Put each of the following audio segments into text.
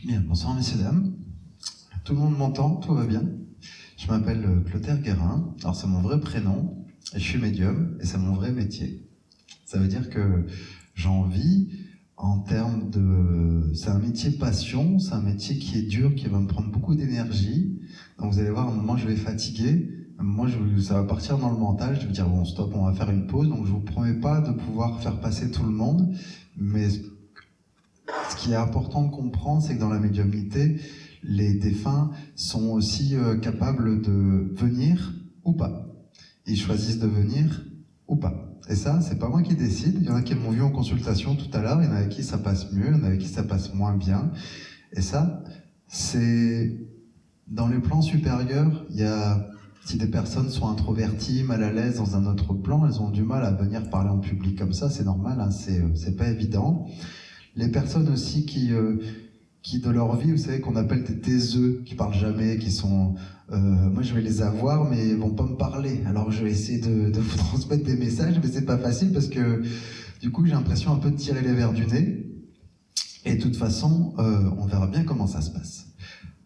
Bien, bonsoir messieurs, dames. Tout le monde m'entend, tout va bien. Je m'appelle Clotaire Guérin, alors c'est mon vrai prénom, et je suis médium, et c'est mon vrai métier. Ça veut dire que j'en vis en termes de... C'est un métier passion, c'est un métier qui est dur, qui va me prendre beaucoup d'énergie. Donc vous allez voir, à un moment je vais fatiguer, à un moment ça va partir dans le mental, je vais vous dire bon stop, on va faire une pause, donc je vous promets pas de pouvoir faire passer tout le monde, mais ce qui est important de comprendre, c'est que dans la médiumnité, les défunts sont aussi capables de venir ou pas. Ils choisissent de venir ou pas. Et ça, c'est pas moi qui décide. Il y en a qui m'ont vu en consultation tout à l'heure, il y en a avec qui ça passe mieux, il y en a avec qui ça passe moins bien. Et ça, c'est... Dans les plans supérieurs, il y a... Si des personnes sont introverties, mal à l'aise dans un autre plan, elles ont du mal à venir parler en public comme ça, c'est normal, hein, c'est pas évident. Les personnes aussi qui de leur vie, vous savez, qu'on appelle des taiseux, qui parlent jamais, qui sont... moi, je vais les avoir, mais ils vont pas me parler. Alors, je vais essayer de vous transmettre des messages, mais c'est pas facile parce que, du coup, j'ai l'impression un peu de tirer les verres du nez. Et de toute façon, on verra bien comment ça se passe.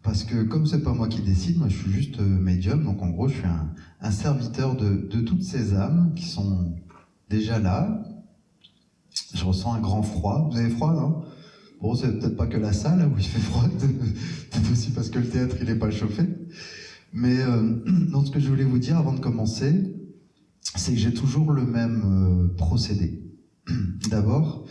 Parce que, comme c'est pas moi qui décide, moi, je suis juste médium, donc en gros, je suis un serviteur de toutes ces âmes qui sont déjà là. Je ressens un grand froid. Vous avez froid, non? Bon, c'est peut-être pas que la salle où il fait froid, peut-être aussi parce que le théâtre il est pas chauffé. Mais donc ce que je voulais vous dire avant de commencer, c'est que j'ai toujours le même procédé. D'abord,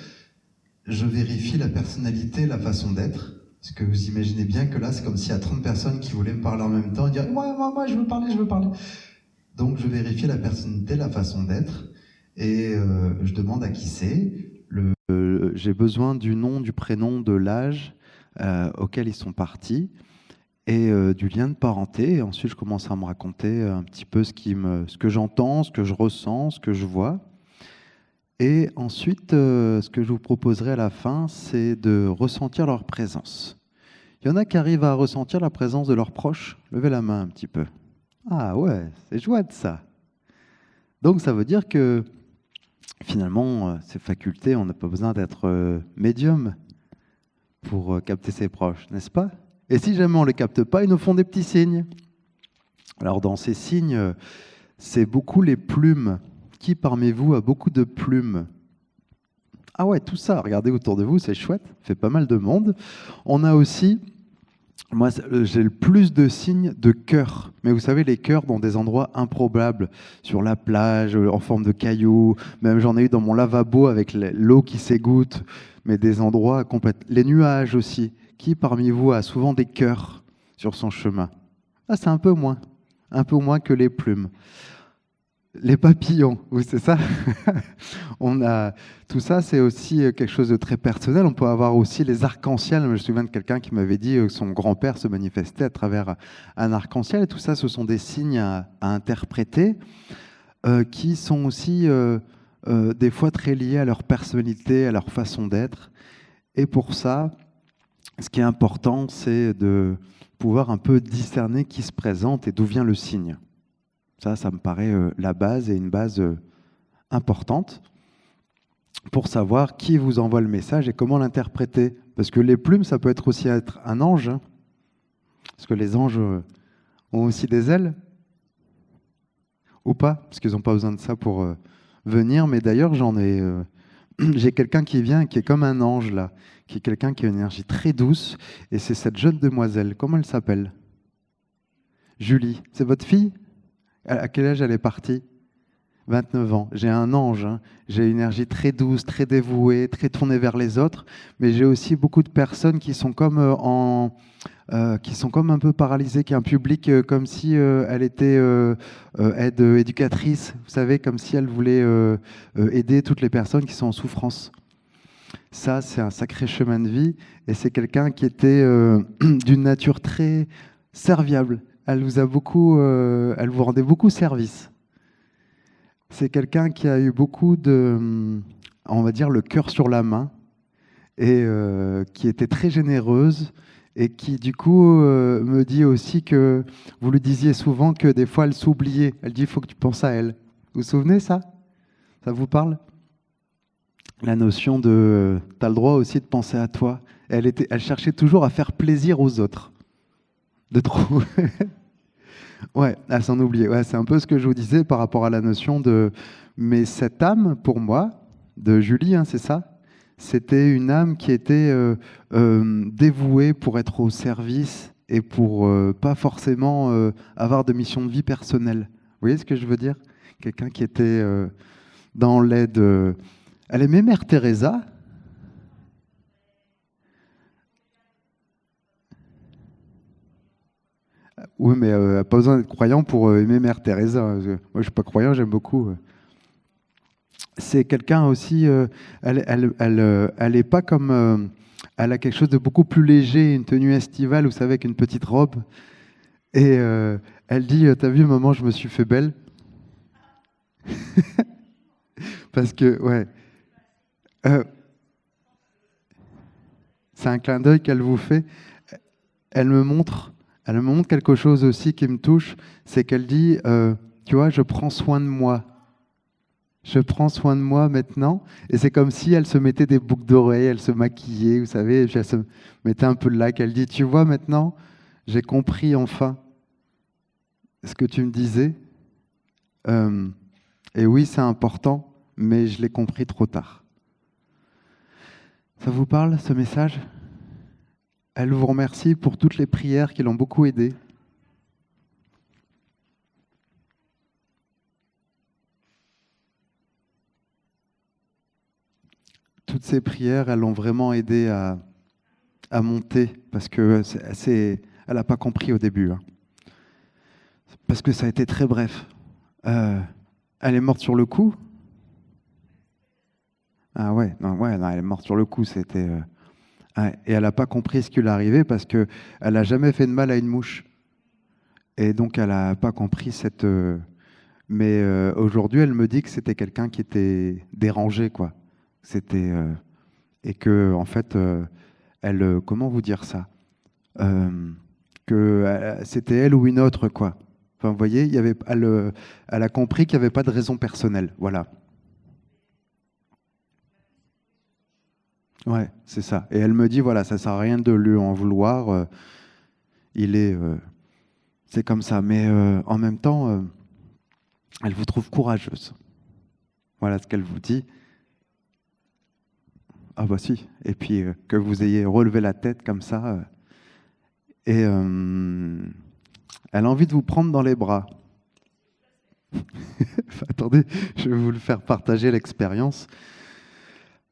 je vérifie la personnalité, la façon d'être. Parce que vous imaginez bien que là, c'est comme s'il y a 30 personnes qui voulaient me parler en même temps et dire moi, je veux parler, je veux parler. Donc je vérifie la personnalité, la façon d'être, et je demande à qui c'est. J'ai besoin du nom, du prénom, de l'âge auquel ils sont partis et du lien de parenté. Et ensuite, je commence à me raconter un petit peu ce que j'entends, ce que je ressens, ce que je vois. Et ensuite, ce que je vous proposerai à la fin, c'est de ressentir leur présence. Il y en a qui arrivent à ressentir la présence de leurs proches. Levez la main un petit peu. Ah ouais, c'est chouette ça. Donc ça veut dire que finalement, ces facultés, on n'a pas besoin d'être médium pour capter ses proches, n'est-ce pas? Et si jamais on ne les capte pas, ils nous font des petits signes. Alors dans ces signes, c'est beaucoup les plumes. Qui parmi vous a beaucoup de plumes? Ah ouais, tout ça, regardez autour de vous, c'est chouette, ça fait pas mal de monde. On a aussi, moi j'ai le plus de signes de cœur. Mais vous savez, les cœurs dans des endroits improbables, sur la plage, en forme de cailloux, même j'en ai eu dans mon lavabo avec l'eau qui s'égoutte, mais des endroits complètement... Les nuages aussi. Qui parmi vous a souvent des cœurs sur son chemin? Ah, c'est un peu moins que les plumes. Les papillons, oui, c'est ça. On a tout ça, c'est aussi quelque chose de très personnel. On peut avoir aussi les arcs-en-ciel. Je me souviens de quelqu'un qui m'avait dit que son grand-père se manifestait à travers un arc-en-ciel. Et tout ça, ce sont des signes à interpréter qui sont aussi des fois très liés à leur personnalité, à leur façon d'être. Et pour ça, ce qui est important, c'est de pouvoir un peu discerner qui se présente et d'où vient le signe. Ça me paraît la base et une base importante pour savoir qui vous envoie le message et comment l'interpréter. Parce que les plumes, ça peut être aussi être un ange. Hein. Parce que les anges ont aussi des ailes. Ou pas, parce qu'ils n'ont pas besoin de ça pour venir. Mais d'ailleurs, j'ai quelqu'un qui vient, qui est comme un ange, là. Qui est quelqu'un qui a une énergie très douce. Et c'est cette jeune demoiselle. Comment elle s'appelle? Julie. C'est votre fille? À quel âge elle est partie? 29 ans. J'ai un ange, hein. J'ai une énergie très douce, très dévouée, très tournée vers les autres, mais j'ai aussi beaucoup de personnes qui sont comme qui sont comme un peu paralysées, qui ont un public comme si elle était aide éducatrice, vous savez, comme si elle voulait aider toutes les personnes qui sont en souffrance. Ça, c'est un sacré chemin de vie, et c'est quelqu'un qui était d'une nature très serviable. Elle vous vous rendait beaucoup service. C'est quelqu'un qui a eu beaucoup de, on va dire, le cœur sur la main et qui était très généreuse et qui, du coup, me dit aussi que vous lui disiez souvent que des fois, elle s'oubliait. Elle dit, il faut que tu penses à elle. Vous vous souvenez ça? Ça vous parle? La notion de, tu as le droit aussi de penser à toi. Elle cherchait toujours à faire plaisir aux autres. De trouver. Ouais, à s'en oublier. Ouais, c'est un peu ce que je vous disais par rapport à la notion de. Mais cette âme, pour moi, de Julie, hein, c'est ça? C'était une âme qui était dévouée pour être au service et pour pas forcément avoir de mission de vie personnelle. Vous voyez ce que je veux dire? Quelqu'un qui était dans l'aide. Elle aimait Mère Teresa. Oui, mais pas besoin d'être croyant pour aimer Mère Teresa. Moi, je suis pas croyant, j'aime beaucoup. C'est quelqu'un aussi, elle est pas comme, elle a quelque chose de beaucoup plus léger, une tenue estivale, vous savez, avec une petite robe. Et elle dit, t'as vu, maman, je me suis fait belle. Parce que, ouais, euh, c'est un clin d'œil qu'elle vous fait. Elle me montre, elle me montre quelque chose aussi qui me touche, c'est qu'elle dit, tu vois, je prends soin de moi. Je prends soin de moi maintenant. Et c'est comme si elle se mettait des boucles d'oreilles, elle se maquillait, vous savez, et puis elle se mettait un peu de lac. Elle dit, tu vois, maintenant, j'ai compris enfin ce que tu me disais. Euh, et oui, c'est important, mais je l'ai compris trop tard. Ça vous parle, ce message? Elle vous remercie pour toutes les prières qui l'ont beaucoup aidé. Toutes ces prières, elles l'ont vraiment aidé à monter, parce que elle n'a pas compris au début, hein. Parce que ça a été très bref. Euh, Elle est morte sur le coup? Ah ouais, non, ouais, non, elle est morte sur le coup. C'était, ouais. Et elle n'a pas compris ce qui lui arrivait parce que elle n'a jamais fait de mal à une mouche. Et donc elle n'a pas compris cette. Mais aujourd'hui, elle me dit que c'était quelqu'un qui était dérangé, quoi. C'était et que en fait, elle, comment vous dire ça? Que c'était elle ou une autre, quoi. Enfin, vous voyez, il y avait, elle a compris qu'il n'y avait pas de raison personnelle. Voilà. Ouais, c'est ça. Et elle me dit, voilà, ça sert à rien de lui en vouloir. Il est, c'est comme ça. Mais en même temps, elle vous trouve courageuse. Voilà ce qu'elle vous dit. Ah bah si. Et puis que vous ayez relevé la tête comme ça. Et elle a envie de vous prendre dans les bras. Attendez, je vais vous le faire partager l'expérience.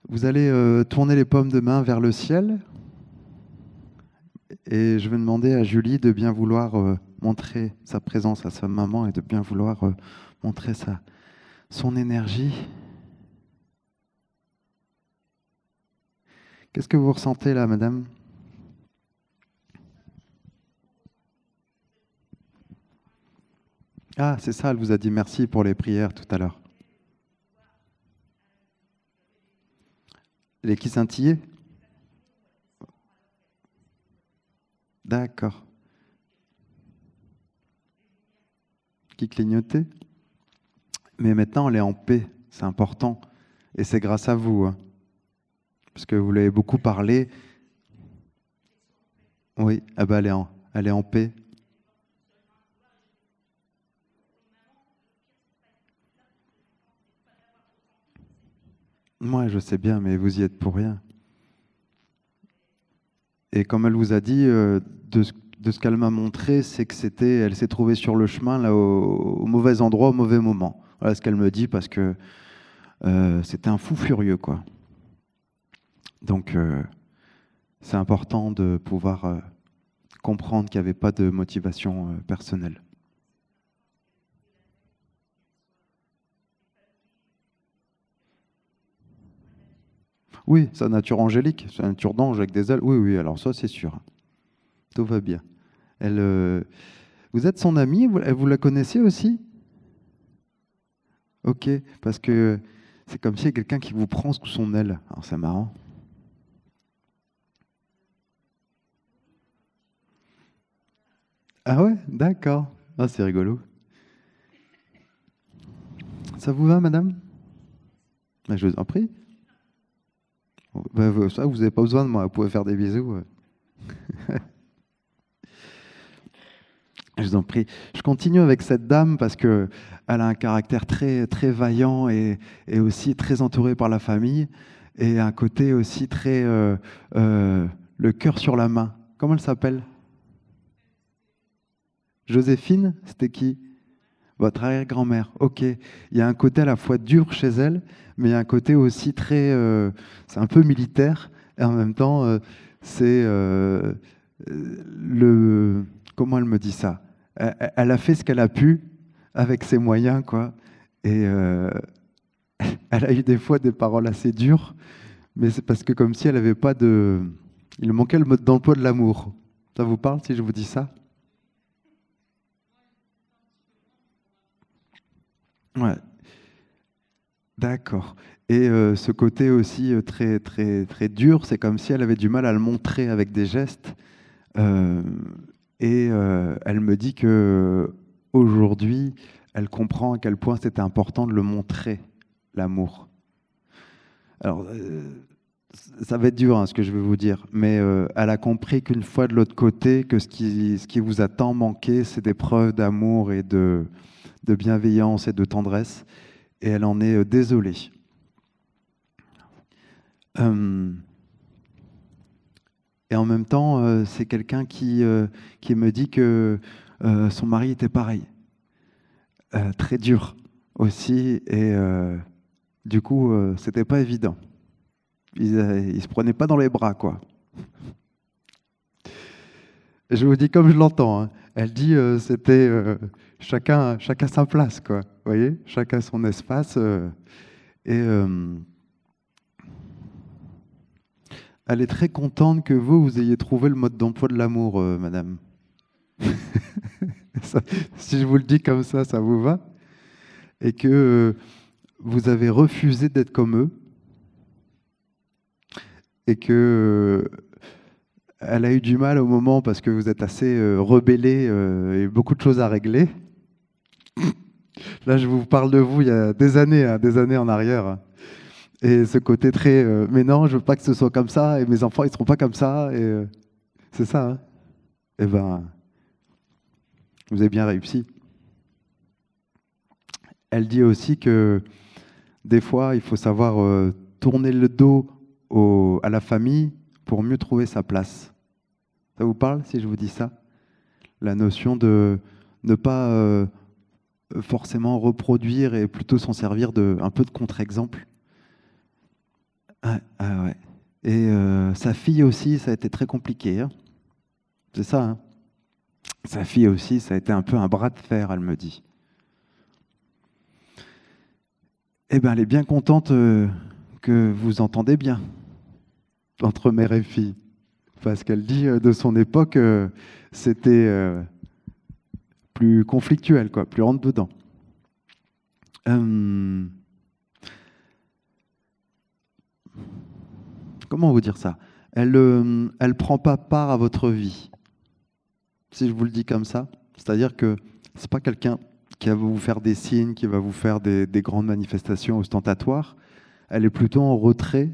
Vous allez tourner les paumes de main vers le ciel. Et je vais demander à Julie de bien vouloir montrer sa présence à sa maman et de bien vouloir montrer son énergie. Qu'est-ce que vous ressentez là, madame? Ah, c'est ça, elle vous a dit merci pour les prières tout à l'heure. Les qui scintillaient? D'accord. Qui clignotaient? Mais maintenant, elle est en paix, c'est important. Et c'est grâce à vous, hein, parce que vous l'avez beaucoup parlé. Oui, ah bah, elle est en paix. Moi, je sais bien, mais vous y êtes pour rien. Et comme elle vous a dit, de ce qu'elle m'a montré, c'est que elle s'est trouvée sur le chemin, là, au mauvais endroit, au mauvais moment. Voilà ce qu'elle me dit, parce que c'était un fou furieux, quoi. Donc, c'est important de pouvoir comprendre qu'il n'y avait pas de motivation personnelle. Oui, sa nature angélique, sa nature d'ange avec des ailes. Oui, oui, alors ça, c'est sûr. Tout va bien. Elle, vous êtes son amie, vous la connaissez aussi? Ok, parce que c'est comme s'il y a quelqu'un qui vous prend sous son aile. Alors c'est marrant. Ah ouais, d'accord. Ah, c'est rigolo. Ça vous va, madame? Ben, je vous en prie. Ça, vous n'avez pas besoin de moi, vous pouvez faire des bisous. Je vous en prie. Je continue avec cette dame parce que elle a un caractère très, très vaillant et aussi très entouré par la famille et un côté aussi très le cœur sur la main. Comment elle s'appelle? Joséphine? C'était qui? Votre arrière-grand-mère. Ok. Il y a un côté à la fois dur chez elle, mais il y a un côté aussi très, c'est un peu militaire et en même temps, c'est le, comment elle me dit ça? Elle a fait ce qu'elle a pu avec ses moyens, quoi. Et elle a eu des fois des paroles assez dures, mais c'est parce que comme si elle avait pas de... Il manquait le mode d'emploi de l'amour. Ça vous parle si je vous dis ça? Ouais, d'accord. Et ce côté aussi très, très, très dur, c'est comme si elle avait du mal à le montrer avec des gestes. Euh, elle me dit que aujourd'hui, elle comprend à quel point c'était important de le montrer, l'amour. Alors, ça va être dur, hein, ce que je vais vous dire, mais elle a compris qu'une fois de l'autre côté, que ce qui vous a tant manqué, c'est des preuves d'amour et de bienveillance et de tendresse, et elle en est désolée. Euh, et en même temps, c'est quelqu'un qui me dit que son mari était pareil, très dur aussi, et du coup, c'était pas évident. Il se prenait pas dans les bras, quoi. Je vous dis comme je l'entends, hein. Elle dit c'était chacun sa place, quoi. Vous voyez, chacun son espace. Et elle est très contente que vous ayez trouvé le mode d'emploi de l'amour, madame. Ça, si je vous le dis comme ça vous va? Et que vous avez refusé d'être comme eux et que elle a eu du mal au moment parce que vous êtes assez rebellé et beaucoup de choses à régler. Là, je vous parle de vous il y a hein, des années en arrière, hein. Et ce côté très mais non, je veux pas que ce soit comme ça et mes enfants ils seront pas comme ça et c'est ça, hein. Eh ben, vous avez bien réussi. Elle dit aussi que des fois, il faut savoir tourner le dos à la famille pour mieux trouver sa place. Ça vous parle si je vous dis ça? La notion de ne pas forcément reproduire et plutôt s'en servir de un peu de contre-exemple. Ah, ah ouais. Et sa fille aussi, ça a été très compliqué, hein. C'est ça, hein. Sa fille aussi, ça a été un peu un bras de fer, elle me dit. Eh bien, elle est bien contente que vous entendez bien entre mère et fille. Parce qu'elle dit de son époque, c'était plus conflictuel, quoi, plus rentre dedans. Euh, comment vous dire ça? Elle prend pas part à votre vie, si je vous le dis comme ça. C'est-à-dire que c'est pas quelqu'un qui va vous faire des signes, qui va vous faire des grandes manifestations ostentatoires. Elle est plutôt en retrait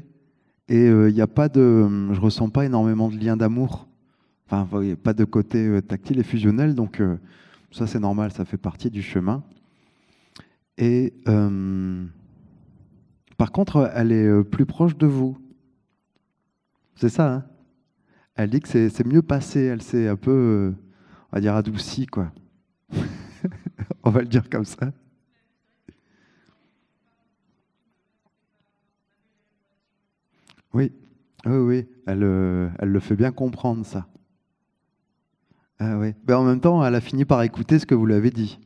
et il n'y a pas de, je ressens pas énormément de lien d'amour. Enfin, il n'y a pas de côté tactile et fusionnel, donc ça c'est normal, ça fait partie du chemin. Et par contre, elle est plus proche de vous. C'est ça, hein? Elle dit que c'est mieux passé, elle s'est un peu, on va dire, adoucie, quoi. On va le dire comme ça. Oui, oui, oui, elle le fait bien comprendre, ça. Ah oui. Ben, en même temps, elle a fini par écouter ce que vous l'avez dit.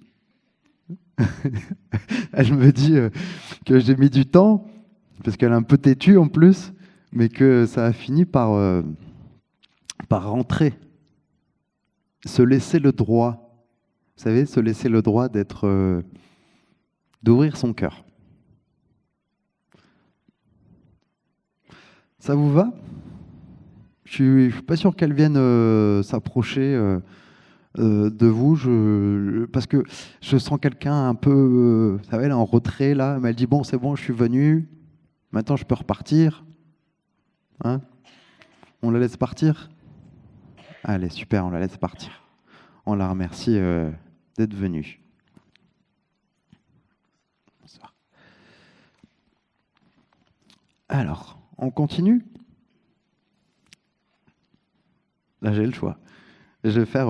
Elle me dit que j'ai mis du temps, parce qu'elle est un peu têtue en plus, mais que ça a fini par rentrer, se laisser le droit, vous savez, se laisser le droit d'être, d'ouvrir son cœur. Ça vous va? Je suis pas sûr qu'elle vienne s'approcher de vous, parce que je sens quelqu'un un peu, vous savez, là, en retrait, là. Mais elle dit, bon, c'est bon, je suis venu, maintenant je peux repartir. Hein? On la laisse partir? Allez, super, on la laisse partir. On la remercie d'être venue. Bonsoir. Alors, on continue? Là, j'ai le choix. Je vais faire...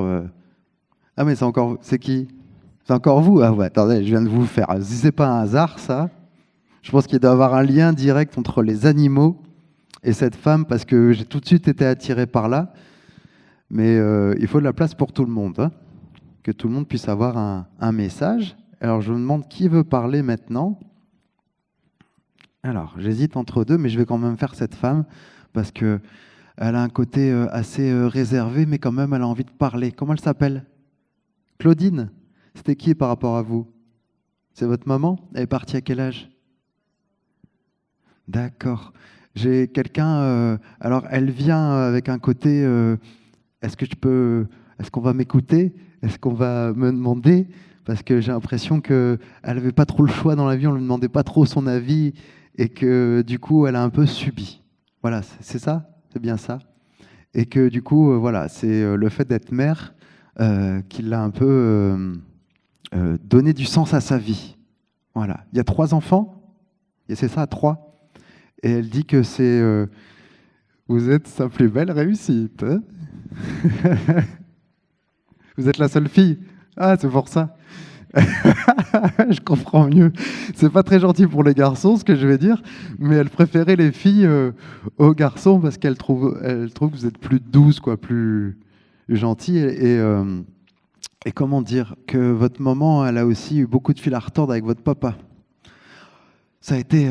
Ah, mais c'est qui? C'est encore vous? Ah ouais, attendez, je viens de vous le faire. Si c'est pas un hasard, ça, je pense qu'il doit y avoir un lien direct entre les animaux et cette femme, parce que j'ai tout de suite été attiré par là. Mais il faut de la place pour tout le monde, hein, que tout le monde puisse avoir un message. Alors, je me demande qui veut parler maintenant. Alors, j'hésite entre deux, mais je vais quand même faire cette femme, parce que elle a un côté assez réservé, mais quand même, elle a envie de parler. Comment elle s'appelle? Claudine? C'était qui par rapport à vous? C'est votre maman? Elle est partie à quel âge? D'accord. J'ai quelqu'un. Alors, elle vient avec un côté. Est-ce que je peux. Est-ce qu'on va m'écouter? Est-ce qu'on va me demander? Parce que j'ai l'impression qu'elle n'avait pas trop le choix dans la vie, on ne lui demandait pas trop son avis, et que du coup, elle a un peu subi. Voilà, c'est ça? C'est bien ça? Et que du coup, voilà, c'est le fait d'être mère qui l'a un peu donné du sens à sa vie. Voilà. Il y a 3 enfants, et c'est ça, 3. Et elle dit que c'est vous êtes sa plus belle réussite, hein. Vous êtes la seule fille. Ah, c'est pour ça. Je comprends mieux. C'est pas très gentil pour les garçons, ce que je vais dire, mais elle préférait les filles aux garçons parce qu'elle trouve que vous êtes plus douce, quoi, plus gentille. Et comment dire que votre maman, elle a aussi eu beaucoup de fil à retordre avec votre papa. Ça a été,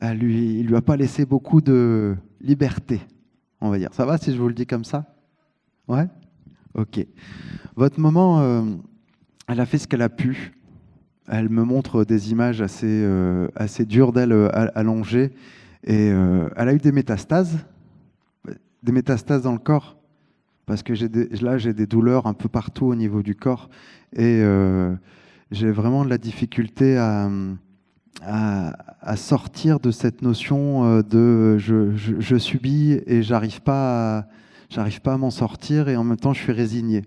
il lui a pas laissé beaucoup de liberté, on va dire. Ça va si je vous le dis comme ça? Ouais? Ok. Votre maman, elle a fait ce qu'elle a pu. Elle me montre des images assez dures d'elle allongée. Et elle a eu des métastases dans le corps, parce que là, j'ai des douleurs un peu partout au niveau du corps. Et j'ai vraiment de la difficulté à sortir de cette notion de je subis et j'arrive pas à m'en sortir, et en même temps, je suis résigné.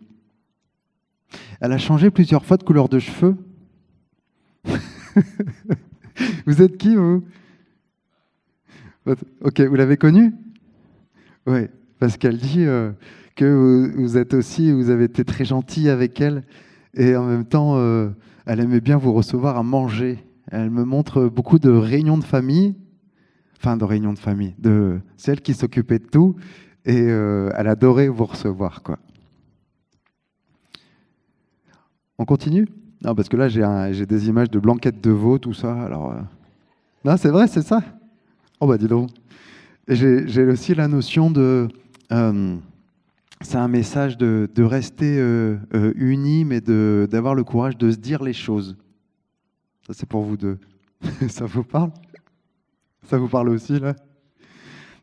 Elle a changé plusieurs fois de couleur de cheveux. Vous êtes qui, vous? Ok, vous l'avez connue? Oui, parce qu'elle dit que vous êtes aussi, vous avez été très gentil avec elle, et en même temps, elle aimait bien vous recevoir à manger. Elle me montre beaucoup de réunions de famille, enfin de réunions de famille, de celle qui s'occupait de tout, et elle adorait vous recevoir, quoi. On continue? Non, parce que là, j'ai des images de blanquettes de veau, tout ça. Alors, non, c'est vrai, c'est ça? Oh bah dis donc. Et j'ai aussi la notion de... c'est un message de rester unis, mais d'avoir le courage de se dire les choses. Ça, c'est pour vous deux. Ça vous parle? Ça vous parle aussi, là?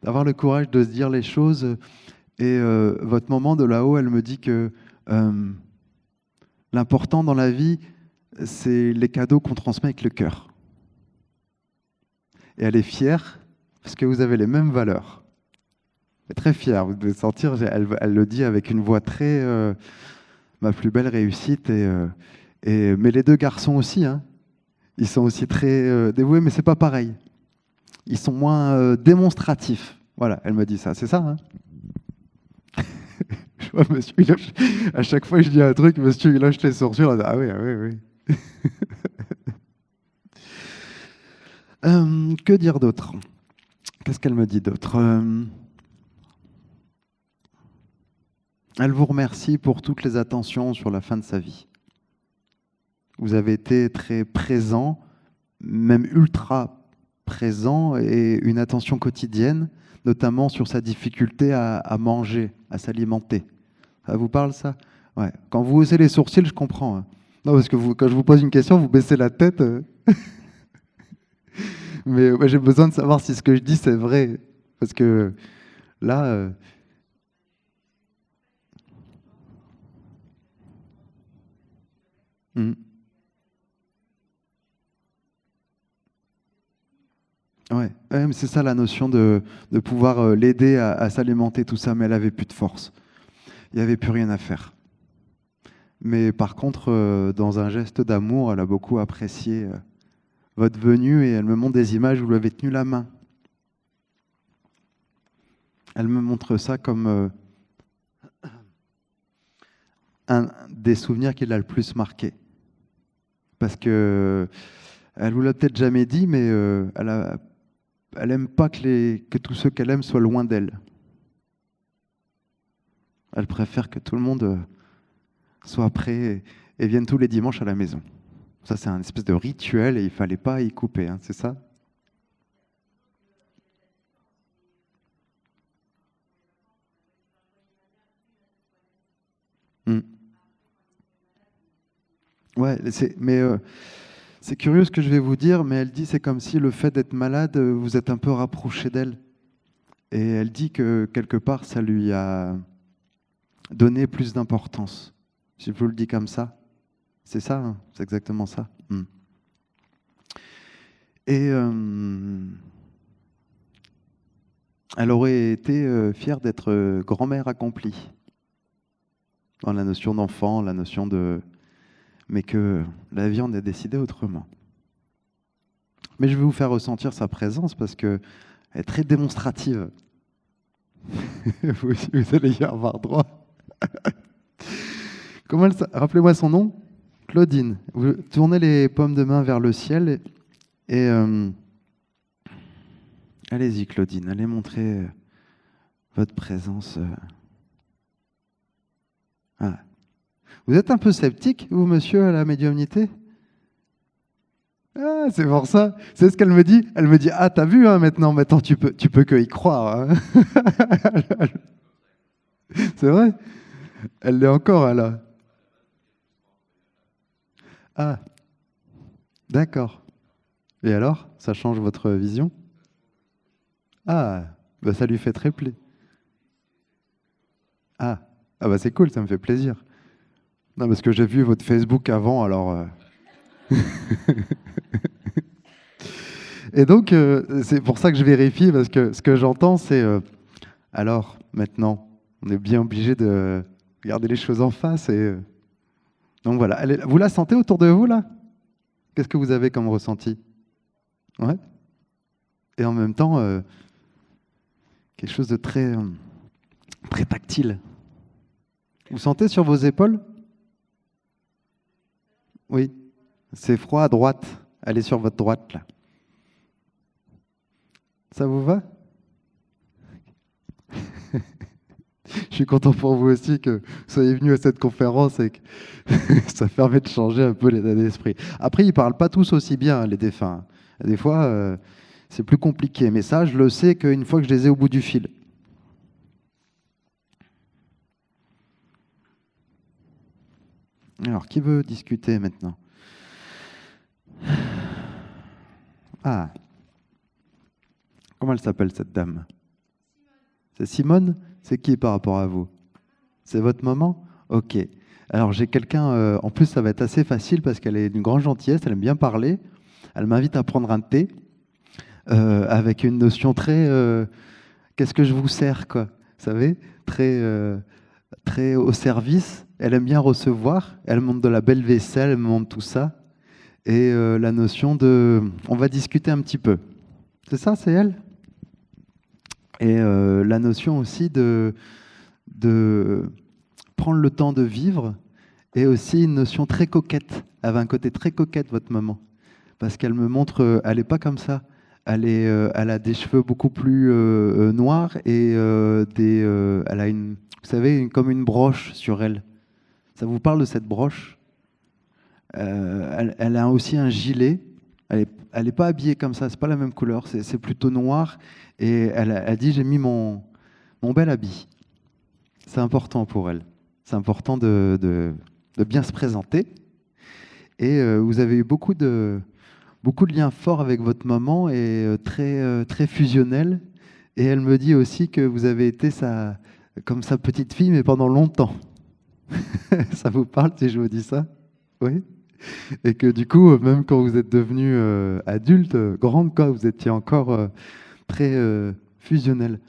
D'avoir le courage de se dire les choses. Et votre maman de là-haut, elle me dit que l'important dans la vie, c'est les cadeaux qu'on transmet avec le cœur. Et elle est fière parce que vous avez les mêmes valeurs. Elle est très fière, vous devez sentir, elle le dit avec une voix très... ma plus belle réussite. Mais les 2 garçons aussi, hein, ils sont aussi très dévoués, mais c'est pas pareil. Ils sont moins démonstratifs. Voilà, elle me dit ça, c'est ça, hein? Je vois monsieur, à chaque fois que je dis un truc, monsieur, il lâche les sourcils. Ah oui, ah oui, oui. Que dire d'autre? Qu'est-ce qu'elle me dit d'autre? Elle vous remercie pour toutes les attentions sur la fin de sa vie. Vous avez été très présent, même ultra présent, et une attention quotidienne, notamment sur sa difficulté à manger, à s'alimenter. Ça vous parle, ça? Ouais. Quand vous haussez les sourcils, je comprends, hein. Non, parce que quand je vous pose une question, vous baissez la tête. Mais ouais, j'ai besoin de savoir si ce que je dis, c'est vrai. Parce que là... hmm. Ouais, ouais, mais c'est ça la notion de pouvoir l'aider à s'alimenter, tout ça, mais elle avait plus de force. Il n'y avait plus rien à faire. Mais par contre, dans un geste d'amour, elle a beaucoup apprécié votre venue et elle me montre des images où vous lui avez tenu la main. Elle me montre ça comme un des souvenirs qui l'a le plus marqué. Parce que elle vous l'a peut-être jamais dit, mais elle aime pas que tous ceux qu'elle aime soient loin d'elle. Elle préfère que tout le monde soit prêt et vienne tous les dimanches à la maison. Ça, c'est un espèce de rituel et il fallait pas y couper, hein, c'est ça? Mm. Ouais, mais c'est curieux ce que je vais vous dire, mais elle dit c'est comme si le fait d'être malade, vous êtes un peu rapproché d'elle. Et elle dit que quelque part, ça lui a donné plus d'importance. Si je vous le dis comme ça, c'est ça, hein, c'est exactement ça. Mm. Et elle aurait été fière d'être grand-mère accomplie dans la notion d'enfant, la notion de... Mais que la vie en a décidé autrement. Mais je vais vous faire ressentir sa présence parce qu'elle est très démonstrative. Vous allez y avoir droit. Rappelez-moi son nom? Claudine. Vous tournez les paumes de main vers le ciel et allez-y Claudine, allez montrer votre présence. Ah. Vous êtes un peu sceptique, vous, monsieur, à la médiumnité? Ah, c'est pour ça. C'est ce qu'elle me dit. Elle me dit, ah, t'as vu, hein, maintenant tu peux que y croire, hein. C'est vrai? Elle l'est encore, elle. Ah, d'accord. Et alors, ça change votre vision? Ah, bah ça lui fait très plaisir. Ah, ah bah c'est cool, ça me fait plaisir. Non, parce que j'ai vu votre Facebook avant, alors... Et donc, c'est pour ça que je vérifie, parce que ce que j'entends, c'est... alors, maintenant, on est bien obligé de regarder les choses en face. Et, donc voilà. Vous la sentez autour de vous, là? Qu'est-ce que vous avez comme ressenti? Ouais. Et en même temps, quelque chose de très, très tactile. Vous sentez sur vos épaules? Oui. C'est froid à droite. Allez sur votre droite, là. Ça vous va? Je suis content pour vous aussi que vous soyez venu à cette conférence et que ça permet de changer un peu l'état d'esprit. Après, ils ne parlent pas tous aussi bien, les défunts. Des fois, c'est plus compliqué. Mais ça, je le sais qu'une fois que je les ai au bout du fil. Alors, qui veut discuter maintenant? Ah. Comment elle s'appelle, cette dame? C'est Simone? C'est qui par rapport à vous? C'est votre maman? Ok. Alors j'ai quelqu'un, en plus ça va être assez facile parce qu'elle est d'une grande gentillesse, elle aime bien parler. Elle m'invite à prendre un thé avec une notion très qu'est-ce que je vous sers, quoi? Vous savez? Très, très au service. Elle aime bien recevoir. Elle montre de la belle vaisselle, elle me montre tout ça. Et la notion de on va discuter un petit peu. C'est ça, c'est elle? Et la notion aussi de prendre le temps de vivre, et aussi une notion très coquette. Elle avait un côté très coquette, votre maman. Parce qu'elle me montre, elle n'est pas comme ça. Elle a des cheveux beaucoup plus noirs et elle a une, vous savez, comme une broche sur elle. Ça vous parle de cette broche? Elle a aussi un gilet. Elle est pas habillée comme ça, c'est pas la même couleur, c'est plutôt noir. Et elle dit, j'ai mis mon bel habit. C'est important pour elle. C'est important de bien se présenter. Et vous avez eu beaucoup de liens forts avec votre maman et très fusionnels. Et elle me dit aussi que vous avez été comme sa petite fille, mais pendant longtemps. Ça vous parle si je vous dis ça? Oui? Et que du coup, même quand vous êtes devenu adulte, grande, quoi, vous étiez encore très fusionnelle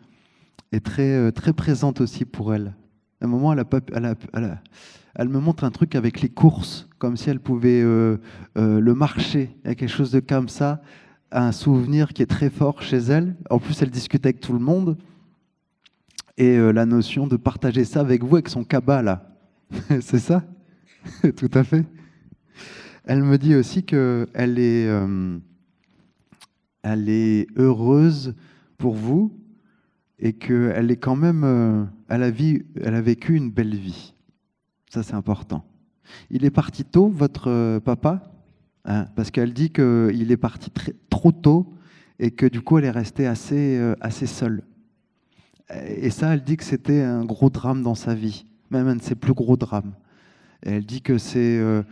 et très présente aussi pour elle. À un moment, elle me montre un truc avec les courses, comme si elle pouvait le marché. Il y a quelque chose de comme ça, un souvenir qui est très fort chez elle. En plus, elle discute avec tout le monde. Et la notion de partager ça avec vous, avec son cabas, là. C'est ça? Tout à fait. Elle me dit aussi elle est heureuse pour vous et qu'elle est quand même, elle a vécu une belle vie. Ça, c'est important. Il est parti tôt, votre papa, hein, parce qu'elle dit qu'il est parti trop tôt et que du coup, elle est restée assez seule. Et ça, elle dit que c'était un gros drame dans sa vie, même un de ses plus gros drames. Et elle dit que c'est euh,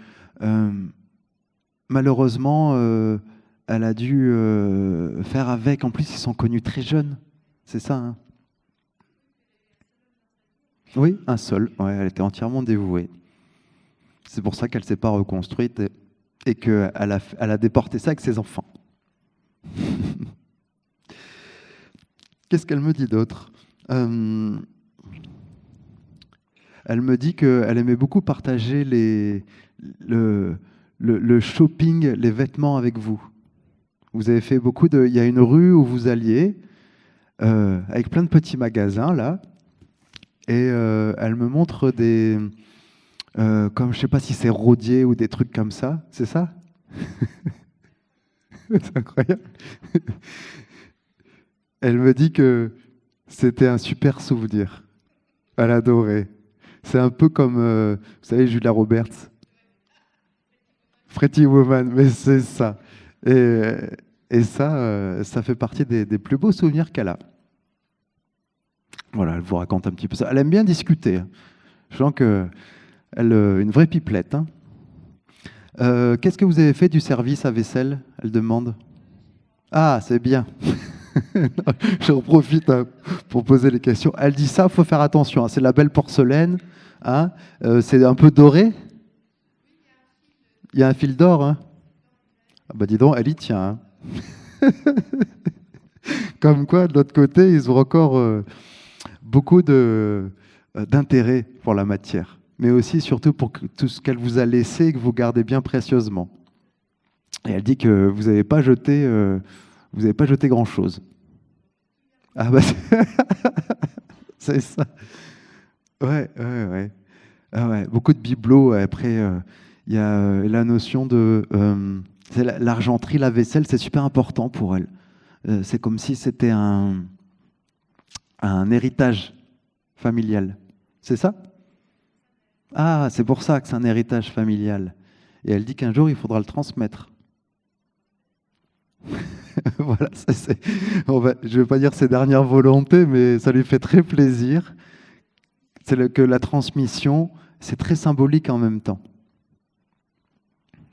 malheureusement, elle a dû faire avec. En plus, ils sont connus très jeunes. C'est ça, hein? Oui, un seul. Ouais, elle était entièrement dévouée. C'est pour ça qu'elle ne s'est pas reconstruite et qu'elle elle a déporté ça avec ses enfants. Qu'est-ce qu'elle me dit d'autre? Elle me dit qu'elle aimait beaucoup partager le, le shopping, les vêtements avec vous. Vous avez fait beaucoup de... Il y a une rue où vous alliez, avec plein de petits magasins, là, et elle me montre des... comme je sais pas si c'est rodier ou des trucs comme ça, c'est ça? C'est incroyable. Elle me dit que c'était un super souvenir. Elle adorait. C'est un peu comme, vous savez, Julia Roberts, Pretty Woman, mais c'est ça. Et, et ça, ça fait partie des plus beaux souvenirs qu'elle a. Voilà, elle vous raconte un petit peu ça. Elle aime bien discuter, hein. Je sens que une vraie pipelette, hein. Qu'est-ce que vous avez fait du service à vaisselle? Elle demande. Ah, c'est bien. J'en profite, hein, pour poser les questions. Elle dit ça, il faut faire attention, hein. C'est de la belle porcelaine, hein. C'est un peu doré. Il y a un fil d'or, hein. Ah bah dis donc, elle y tient, hein. Comme quoi, de l'autre côté, ils ont encore beaucoup d'intérêt pour la matière, mais aussi surtout pour tout ce qu'elle vous a laissé et que vous gardez bien précieusement. Et elle dit que vous n'avez pas jeté grand-chose. Ah bah c'est ça. Ouais, ouais, ouais. Ah ouais. Beaucoup de bibelots. Après, il y a la notion de c'est l'argenterie, la vaisselle, c'est super important pour elle. C'est comme si c'était un héritage familial. C'est ça? Ah, c'est pour ça que c'est un héritage familial. Et elle dit qu'un jour, il faudra le transmettre. Voilà, je ne vais pas dire ses dernières volontés, mais ça lui fait très plaisir. Que la transmission, c'est très symbolique en même temps.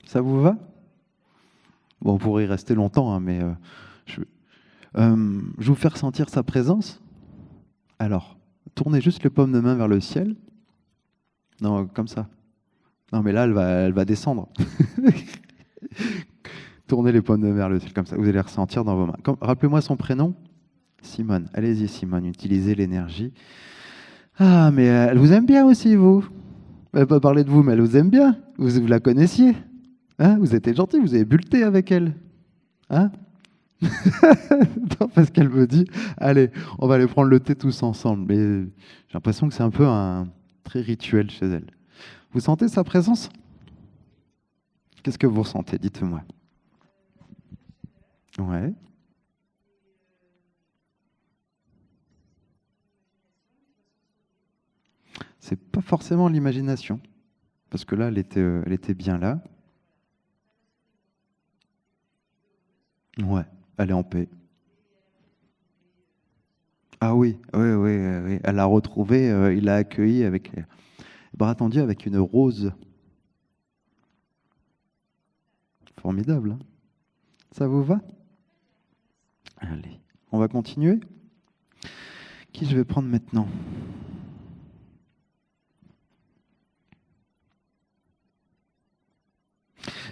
Ça vous va? Bon, on pourrait y rester longtemps, hein, mais je vais vous faire sentir sa présence. Alors, tournez juste les paumes de main vers le ciel. Non, comme ça. Non, mais là, elle va descendre. Tournez les paumes de main vers le ciel, comme ça. Vous allez ressentir dans vos mains. Rappelez-moi son prénom. Simone. Allez-y, Simone, utilisez l'énergie. Ah, mais elle vous aime bien aussi, vous. Elle va pas parler de vous, mais elle vous aime bien. Vous la connaissiez. Hein, vous étiez gentil, vous avez bullté avec elle. Hein? Non, parce qu'elle me dit, allez, on va aller prendre le thé tous ensemble. Mais j'ai l'impression que c'est un peu un très rituel chez elle. Vous sentez sa présence? Qu'est-ce que vous ressentez? Dites-moi. Ouais. C'est pas forcément l'imagination, parce que là, elle était bien là. Ouais, elle est en paix. Ah oui, oui, oui, oui, oui. Elle l'a retrouvé, il l'a accueilli avec les bras tendus, avec une rose. Formidable, hein? Ça vous va? Allez, on va continuer. Qui je vais prendre maintenant?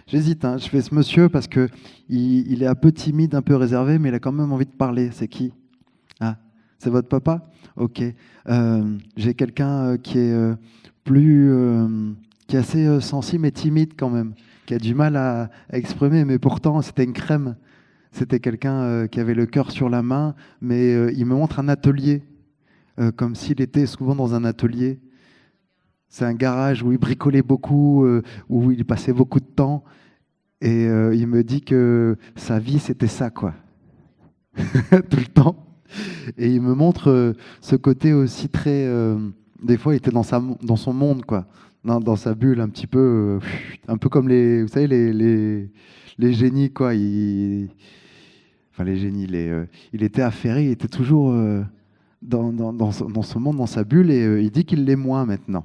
J'hésite, hein. Je fais ce monsieur parce que il est un peu timide, un peu réservé, mais il a quand même envie de parler. C'est qui? Ah, c'est votre papa? Ok. J'ai quelqu'un qui est plus, qui est assez sensible mais timide quand même, qui a du mal à exprimer, mais pourtant c'était une crème. C'était quelqu'un qui avait le cœur sur la main, mais il me montre un atelier, comme s'il était souvent dans un atelier. C'est un garage où il bricolait beaucoup, où il passait beaucoup de temps. Et il me dit que sa vie, c'était ça, quoi. Tout le temps. Et il me montre ce côté aussi très... des fois, il était dans son monde, quoi. Dans sa bulle, un peu comme les, vous savez, les génies, quoi. Enfin, les génies, il était affairé, il était toujours dans ce monde, dans sa bulle, et il dit qu'il l'est moins maintenant.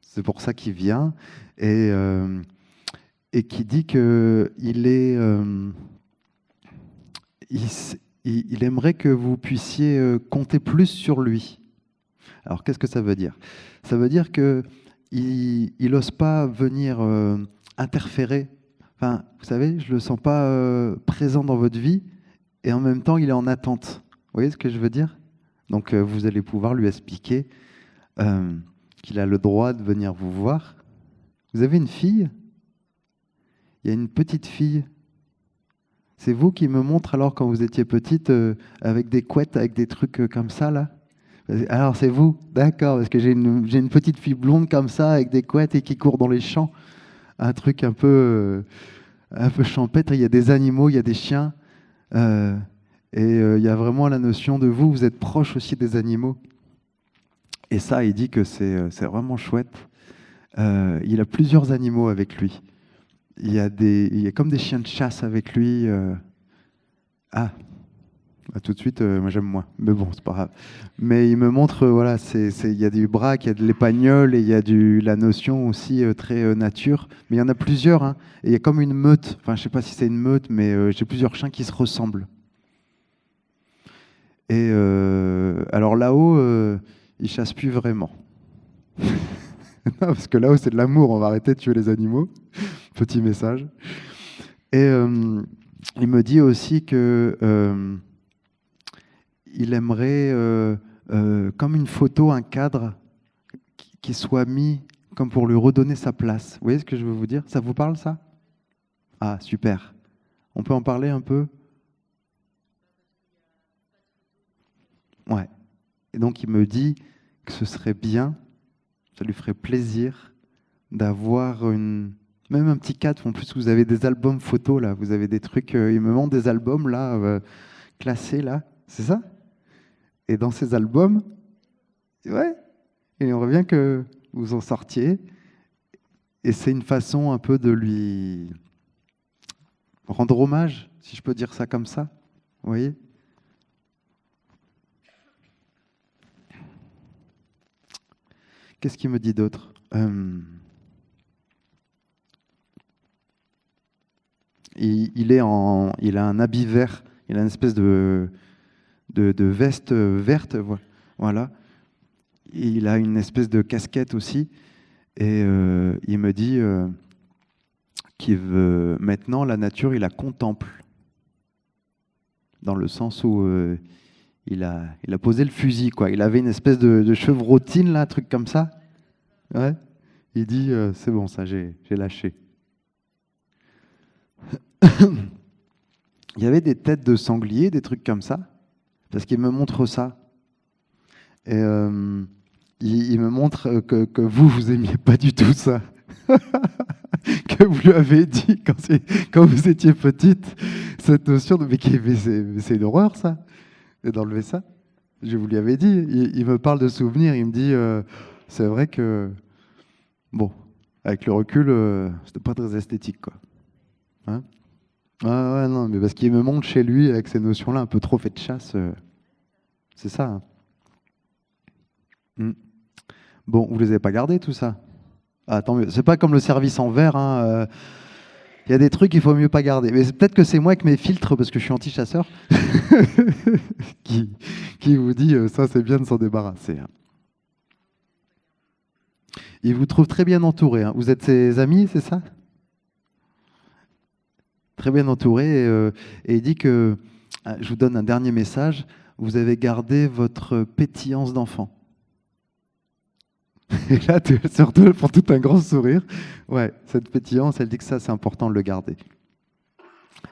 C'est pour ça qu'il vient. Et qui dit qu'il est, il aimerait que vous puissiez compter plus sur lui. Alors, qu'est-ce que ça veut dire? Ça veut dire que il n'ose pas venir interférer. Enfin, vous savez, je le sens pas présent dans votre vie, et en même temps, il est en attente. Vous voyez ce que je veux dire? Donc, vous allez pouvoir lui expliquer qu'il a le droit de venir vous voir. Vous avez une fille? Il y a une petite fille. C'est vous qui me montre alors quand vous étiez petite avec des couettes, avec des trucs comme ça là. Alors c'est vous, d'accord, parce que j'ai une petite fille blonde comme ça avec des couettes et qui court dans les champs. Un truc un peu champêtre. Il y a des animaux, il y a des chiens. Il y a vraiment la notion de vous, vous êtes proche aussi des animaux. Et ça, il dit que c'est vraiment chouette. Il a plusieurs animaux avec lui. Il y a comme des chiens de chasse avec lui. Tout de suite, moi j'aime moins. Mais bon, c'est pas grave. Mais il me montre, voilà, il y a du braque, il y a de l'épagnol et il y a la notion aussi très nature. Mais il y en a plusieurs. Hein, et il y a comme une meute. Enfin, je sais pas si c'est une meute, mais j'ai plusieurs chiens qui se ressemblent. Et alors là-haut, ils chassent plus vraiment. Non, parce que là-haut, c'est de l'amour. On va arrêter de tuer les animaux. Petit message. Et il me dit aussi que il aimerait, comme une photo, un cadre qui soit mis comme pour lui redonner sa place. Vous voyez ce que je veux vous dire? Ça vous parle, ça? Ah, super. On peut en parler un peu? Ouais. Et donc, il me dit que ce serait bien, ça lui ferait plaisir d'avoir même un petit cadre. En plus, vous avez des albums photos, là. Vous avez des trucs... il me montre des albums, là, classés, là. C'est ça? Et dans ces albums, ouais, il aimerait bien que vous en sortiez. Et c'est une façon un peu de lui rendre hommage, si je peux dire ça comme ça. Vous voyez? Qu'est-ce qu'il me dit d'autre? Il a un habit vert, il a une espèce de veste verte, voilà. Et il a une espèce de casquette aussi, et il me dit qu'il veut maintenant la nature, il la contemple, dans le sens où il a posé le fusil, quoi. Il avait une espèce de chevrotine, là, un truc comme ça. Ouais. Il dit c'est bon, ça, j'ai lâché. Il y avait des têtes de sangliers, des trucs comme ça, parce qu'il me montre ça. Et il me montre que vous aimiez pas du tout ça. Que vous lui avez dit quand vous étiez petite, cette notion de mais c'est une horreur ça, et d'enlever ça. Je vous lui avais dit, il me parle de souvenirs, il me dit c'est vrai que, bon, avec le recul, c'était pas très esthétique, quoi. Hein? Ah ouais, non, mais parce qu'il me montre chez lui avec ces notions-là un peu trop fait de chasse. C'est ça. Hein. Bon, vous les avez pas gardés, tout ça? Ah, tant mieux. C'est pas comme le service en verre. Hein, y a des trucs qu'il faut mieux pas garder. Mais peut-être que c'est moi avec mes filtres, parce que je suis anti-chasseur, qui vous dit ça, c'est bien de s'en débarrasser. Hein. Il vous trouve très bien entouré. Hein. Vous êtes ses amis, c'est ça? très bien entouré. Et il dit que, je vous donne un dernier message, vous avez gardé votre pétillance d'enfant. Et là, tu se retrouves pour tout un grand sourire. Ouais, cette pétillance, elle dit que ça, c'est important de le garder.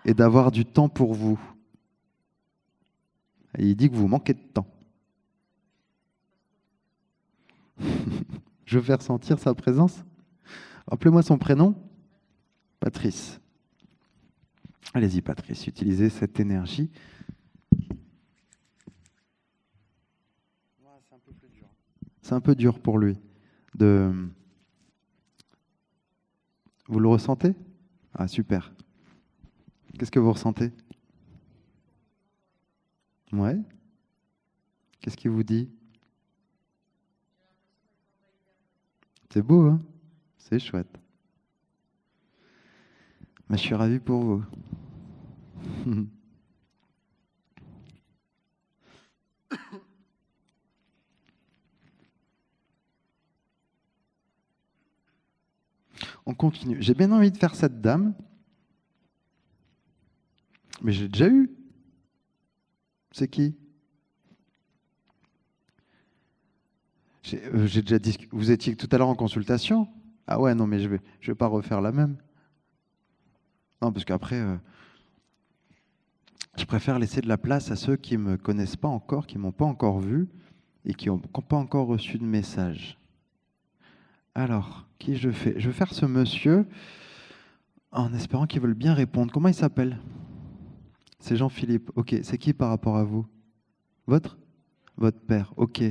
Et d'avoir du temps pour vous. Et il dit que vous manquez de temps. Je veux faire sentir sa présence. Rappelez-moi son prénom. Patrice. Allez-y, Patrice, utilisez cette énergie. C'est un peu dur pour lui. Vous le ressentez? Ah, super. Qu'est-ce que vous ressentez? Ouais. Qu'est-ce qu'il vous dit? C'est beau, hein? C'est chouette. Mais je suis ravi pour vous. On continue. J'ai bien envie de faire cette dame, mais j'ai déjà eu. C'est qui? J'ai déjà discuté. Vous étiez tout à l'heure en consultation? Ah ouais, non, mais je vais pas refaire la même. Non, parce qu'après, je préfère laisser de la place à ceux qui ne me connaissent pas encore, qui ne m'ont pas encore vu et qui n'ont pas encore reçu de message. Alors, qui je fais? Je vais faire ce monsieur en espérant qu'ils veulent bien répondre. Comment il s'appelle? C'est Jean-Philippe. Ok, c'est qui par rapport à vous? Votre père, ok.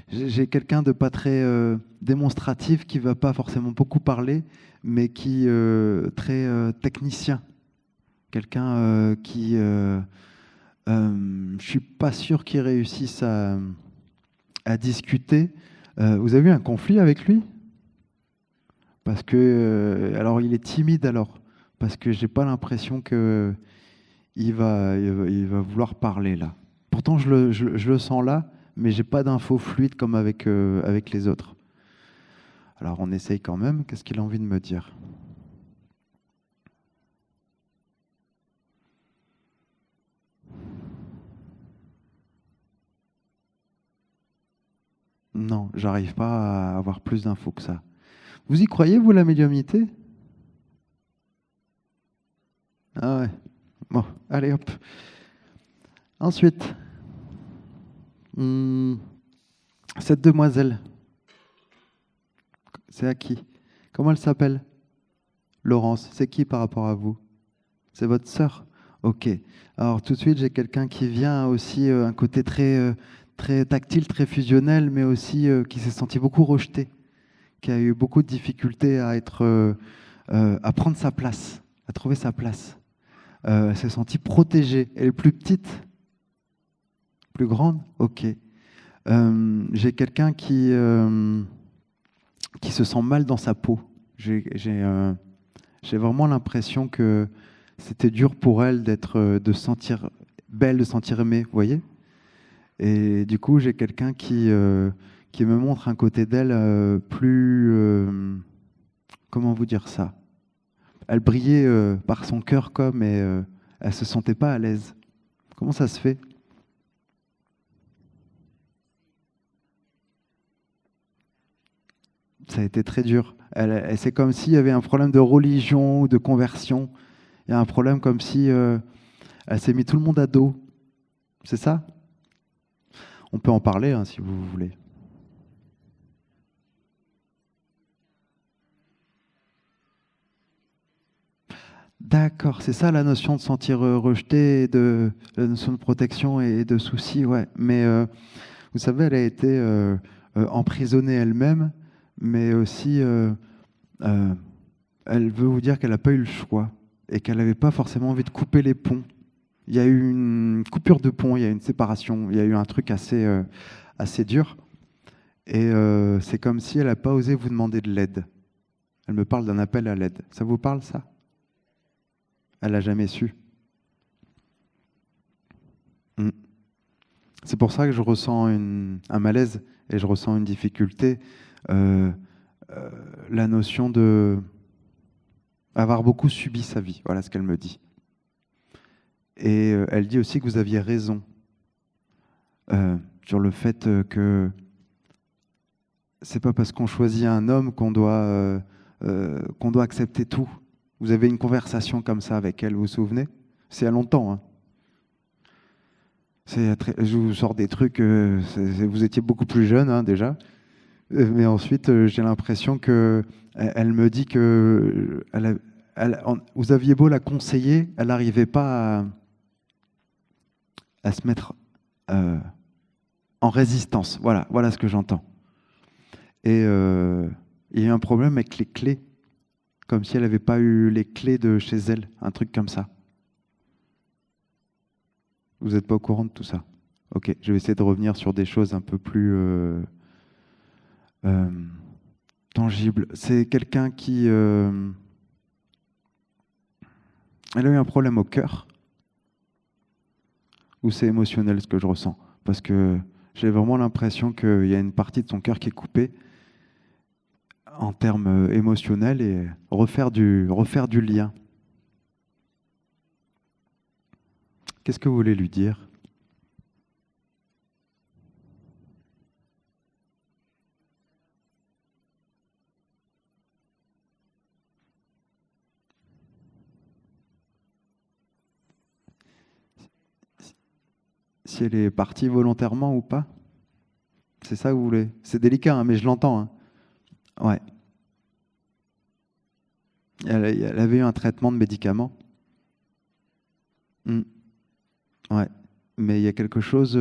J'ai quelqu'un de pas très démonstratif qui va pas forcément beaucoup parler, mais qui très technicien. Quelqu'un qui, je suis pas sûr qu'il réussisse à discuter. Vous avez eu un conflit avec lui? Parce que, alors il est timide alors, parce que j'ai pas l'impression que il va vouloir parler là. Pourtant je le sens là, mais j'ai pas d'infos fluides comme avec les autres. Alors on essaye quand même. Qu'est-ce qu'il a envie de me dire? Non, j'arrive pas à avoir plus d'infos que ça. Vous y croyez, vous, la médiumnité? Ah ouais. Bon, allez hop. Ensuite, cette demoiselle, c'est à qui? Comment elle s'appelle? Laurence. C'est qui par rapport à vous? C'est votre sœur? Ok. Alors tout de suite, j'ai quelqu'un qui vient aussi, un côté très tactile, très fusionnel, mais aussi qui s'est senti beaucoup rejeté, qui a eu beaucoup de difficultés à prendre sa place, à trouver sa place. Elle s'est sentie protégée. Elle est plus petite? Plus grande? Ok. J'ai quelqu'un qui se sent mal dans sa peau. J'ai vraiment l'impression que c'était dur pour elle de se sentir belle, de se sentir aimée, vous voyez? Et du coup, j'ai quelqu'un qui me montre un côté d'elle plus... comment vous dire ça? Elle brillait par son cœur comme, et elle se sentait pas à l'aise. Comment ça se fait? Ça a été très dur. C'est comme s'il y avait un problème de religion ou de conversion. Il y a un problème comme si elle s'est mis tout le monde à dos. C'est ça? On peut en parler hein, si vous voulez. D'accord, c'est ça la notion de sentir rejeté, la notion de protection et de souci, ouais. Mais vous savez, elle a été emprisonnée elle-même, mais aussi elle veut vous dire qu'elle n'a pas eu le choix et qu'elle n'avait pas forcément envie de couper les ponts. Il y a eu une coupure de pont, il y a eu une séparation, il y a eu un truc assez dur. Et c'est comme si elle n'a pas osé vous demander de l'aide. Elle me parle d'un appel à l'aide. Ça vous parle, ça? Elle n'a jamais su. Mm. C'est pour ça que je ressens un malaise et je ressens une difficulté. La notion avoir beaucoup subi sa vie. Voilà ce qu'elle me dit. Et elle dit aussi que vous aviez raison sur le fait que c'est pas parce qu'on choisit un homme qu'on doit accepter tout. Vous avez une conversation comme ça avec elle, vous vous souvenez? C'est il y a longtemps, hein. Je vous sors des trucs, vous étiez beaucoup plus jeune hein, déjà. Mais ensuite, j'ai l'impression que elle me dit que vous aviez beau la conseiller, elle n'arrivait pas à se mettre en résistance. Voilà, voilà ce que j'entends. Et il y a eu un problème avec les clés, comme si elle n'avait pas eu les clés de chez elle, un truc comme ça. Vous n'êtes pas au courant de tout ça? Ok, je vais essayer de revenir sur des choses un peu plus euh, tangibles. C'est quelqu'un qui... elle a eu un problème au cœur, ou c'est émotionnel ce que je ressens? Parce que j'ai vraiment l'impression qu'il y a une partie de son cœur qui est coupée en termes émotionnels et refaire du lien. Qu'est-ce que vous voulez lui dire? Si elle est partie volontairement ou pas? C'est ça que vous voulez? C'est délicat, hein, mais je l'entends, hein. Ouais. Elle avait eu un traitement de médicaments. Hmm. Ouais. Mais il y a quelque chose.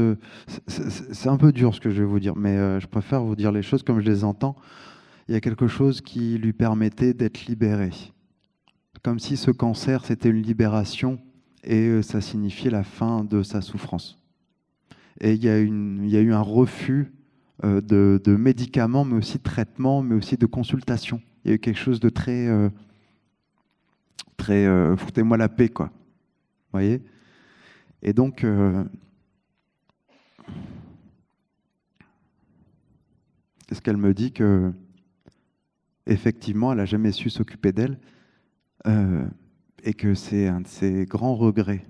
C'est un peu dur ce que je vais vous dire, mais je préfère vous dire les choses comme je les entends. Il y a quelque chose qui lui permettait d'être libéré. Comme si ce cancer, c'était une libération et ça signifiait la fin de sa souffrance. Et il y a eu un refus de médicaments, mais aussi de traitements, mais aussi de consultation. Il y a eu quelque chose de très, très foutez-moi la paix, quoi. Vous voyez? Et donc, est-ce qu'elle me dit que effectivement, elle n'a jamais su s'occuper d'elle euh, et que c'est un de ses grands regrets.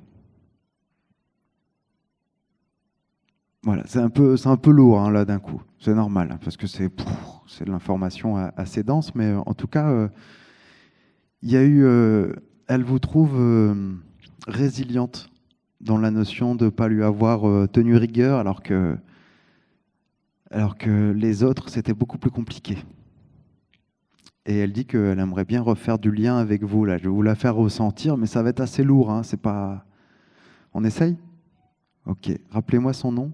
Voilà, c'est un peu lourd hein, là d'un coup. C'est normal hein, parce que c'est de l'information assez dense, mais en tout cas, il y a eu, elle vous trouve résiliente dans la notion de ne pas lui avoir tenu rigueur, alors que les autres c'était beaucoup plus compliqué. Et elle dit qu'elle aimerait bien refaire du lien avec vous là. Je vais vous la faire ressentir, mais ça va être assez lourd. Hein, c'est pas. On essaye? Ok. Rappelez-moi son nom.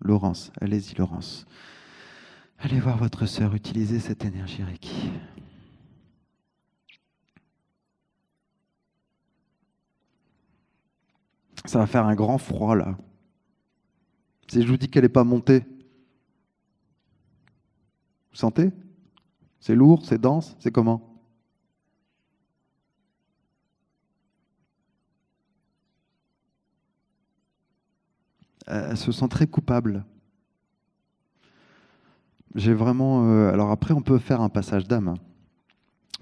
Laurence. Allez-y, Laurence. Allez voir votre sœur, utilisez cette énergie Reiki. Ça va faire un grand froid là. Si je vous dis qu'elle n'est pas montée, vous sentez? C'est lourd, c'est dense, c'est comment? Elle se sent très coupable. J'ai vraiment. Alors après, on peut faire un passage d'âme, hein.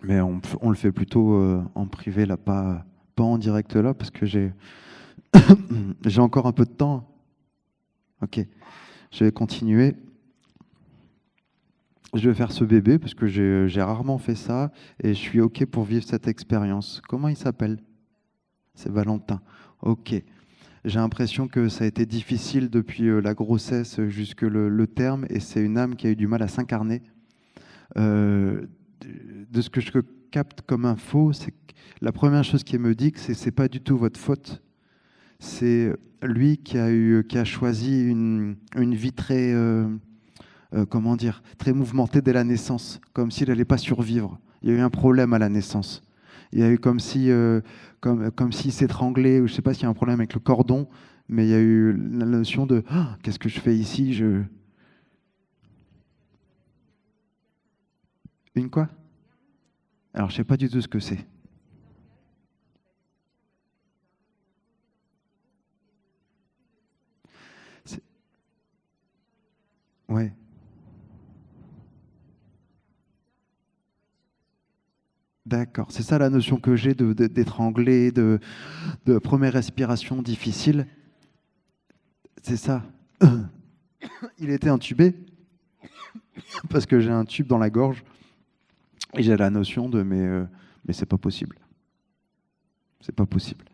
Mais on le fait plutôt en privé là, pas en direct là, parce que j'ai encore un peu de temps. Ok, je vais continuer. Je vais faire ce bébé parce que j'ai rarement fait ça et je suis ok pour vivre cette expérience. Comment il s'appelle? C'est Valentin. Ok. J'ai l'impression que ça a été difficile depuis la grossesse jusque le terme et c'est une âme qui a eu du mal à s'incarner. Euh, de ce que je capte comme info, c'est que la première chose qu'il me dit, que c'est pas du tout votre faute. C'est lui qui a choisi une vie très, comment dire, très mouvementée dès la naissance, comme s'il n'allait pas survivre. Il y a eu un problème à la naissance. Il y a eu comme s'il s'étranglait, ou je ne sais pas s'il y a un problème avec le cordon, mais il y a eu la notion de ah, qu'est-ce que je fais ici? Une quoi? Alors je ne sais pas du tout ce que c'est. C'est- Ouais, D'accord. C'est ça la notion que j'ai d'étrangler, de première respiration difficile. C'est ça. Il était intubé parce que j'ai un tube dans la gorge et j'ai la notion de mais c'est pas possible. C'est pas possible.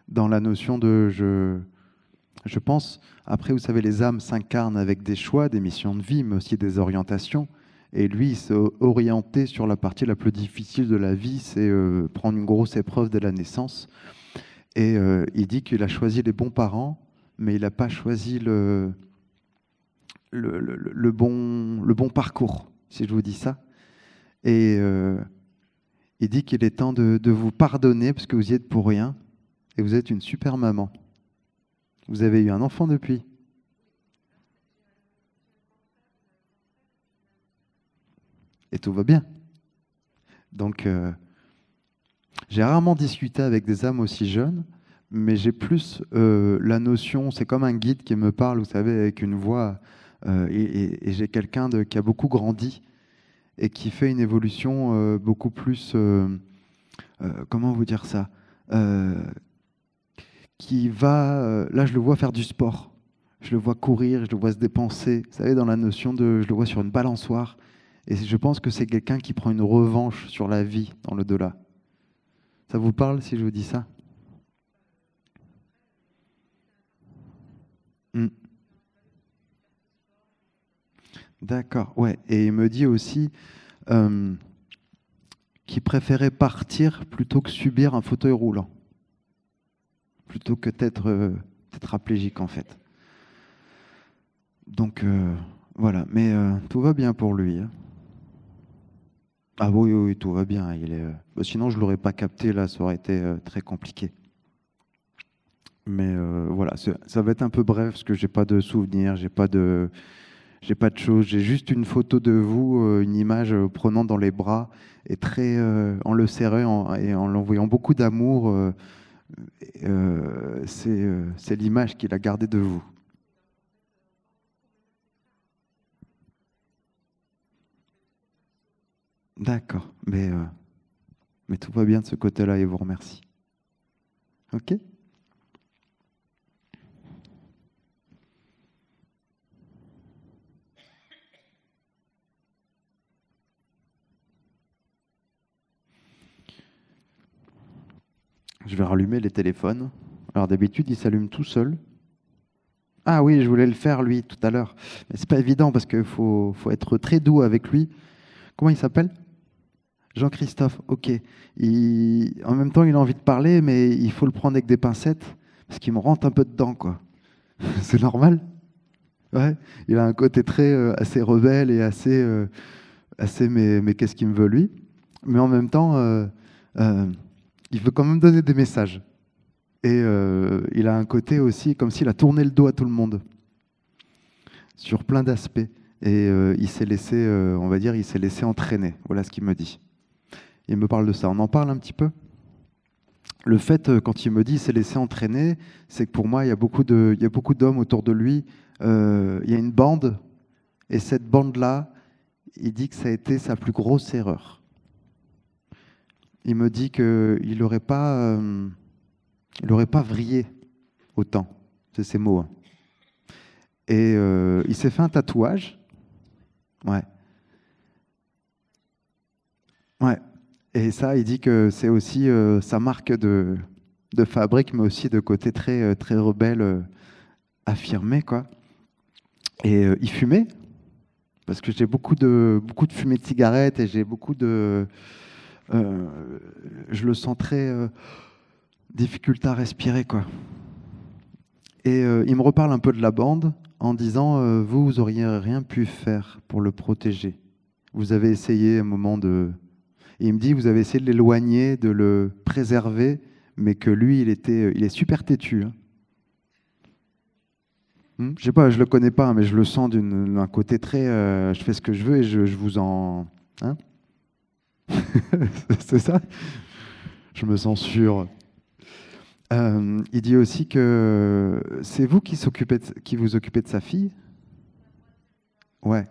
Dans la notion de je pense, après, vous savez, les âmes s'incarnent avec des choix, des missions de vie, mais aussi des orientations. Et lui, il s'est orienté sur la partie la plus difficile de la vie, c'est prendre une grosse épreuve dès la naissance. Et il dit qu'il a choisi les bons parents, mais il n'a pas choisi le bon parcours, si je vous dis ça. Et il dit qu'il est temps de vous pardonner, parce que vous y êtes pour rien, et vous êtes une super maman. Vous avez eu un enfant depuis. Et tout va bien. Donc, j'ai rarement discuté avec des âmes aussi jeunes, mais j'ai plus la notion, c'est comme un guide qui me parle, vous savez, avec une voix, et j'ai quelqu'un qui a beaucoup grandi et qui fait une évolution beaucoup plus, comment vous dire ça, qui va, là je le vois faire du sport, je le vois courir, je le vois se dépenser, vous savez, dans la notion de, je le vois sur une balançoire, et je pense que c'est quelqu'un qui prend une revanche sur la vie dans l'au-delà. Ça vous parle si je vous dis ça? Hmm. D'accord, ouais. Et il me dit aussi euh, qu'il préférait partir plutôt que subir un fauteuil roulant, plutôt que d'être tétraplégique en fait. Donc voilà, mais tout va bien pour lui, hein. Ah oui, oui, oui, tout va bien. Sinon, je ne l'aurais pas capté, là, ça aurait été très compliqué. Mais voilà, ça va être un peu bref parce que j'ai pas de souvenirs, j'ai pas de choses. J'ai juste une photo de vous, une image prenant dans les bras et très en le serrant et en l'envoyant beaucoup d'amour. C'est l'image qu'il a gardée de vous. D'accord, mais tout va bien de ce côté-là et vous remercie. Ok? Je vais rallumer les téléphones. Alors d'habitude, il s'allume tout seul. Ah oui, je voulais le faire lui tout à l'heure. Mais c'est pas évident parce qu'il faut être très doux avec lui. Comment il s'appelle? Jean-Christophe, ok. En même temps, il a envie de parler, mais il faut le prendre avec des pincettes parce qu'il me rentre un peu dedans, quoi. C'est normal? Ouais. Il a un côté très assez rebelle et assez mais qu'est-ce qu'il me veut lui? Mais en même temps, euh, il veut quand même donner des messages. Et il a un côté aussi comme s'il a tourné le dos à tout le monde sur plein d'aspects. Et il s'est laissé, on va dire, il s'est laissé entraîner. Voilà ce qu'il me dit. Il me parle de ça. On en parle un petit peu? Le fait, quand il me dit il s'est laissé entraîner, c'est que pour moi, il y a beaucoup d'hommes autour de lui. Il y a une bande, et cette bande-là, il dit que ça a été sa plus grosse erreur. Il me dit qu'il n'aurait pas vrillé autant. C'est ses mots, hein. Et il s'est fait un tatouage. Ouais. Ouais. Et ça, il dit que c'est aussi sa marque de fabrique, mais aussi de côté très, très rebelle, affirmé, quoi. Et il fumait, parce que j'ai beaucoup de fumée de cigarette et j'ai beaucoup de. euh, je le sens très difficulté à respirer, quoi. Et il me reparle un peu de la bande en disant vous auriez rien pu faire pour le protéger. Vous avez essayé un moment de. Et il me dit vous avez essayé de l'éloigner, de le préserver, mais que lui, il est super têtu, hein. Je sais pas, je le connais pas, hein, mais je le sens d'un côté très. Je fais ce que je veux et je vous en. Hein. C'est ça? Je me sens sûr. Il dit aussi que c'est vous qui vous occupez de sa fille? Ouais,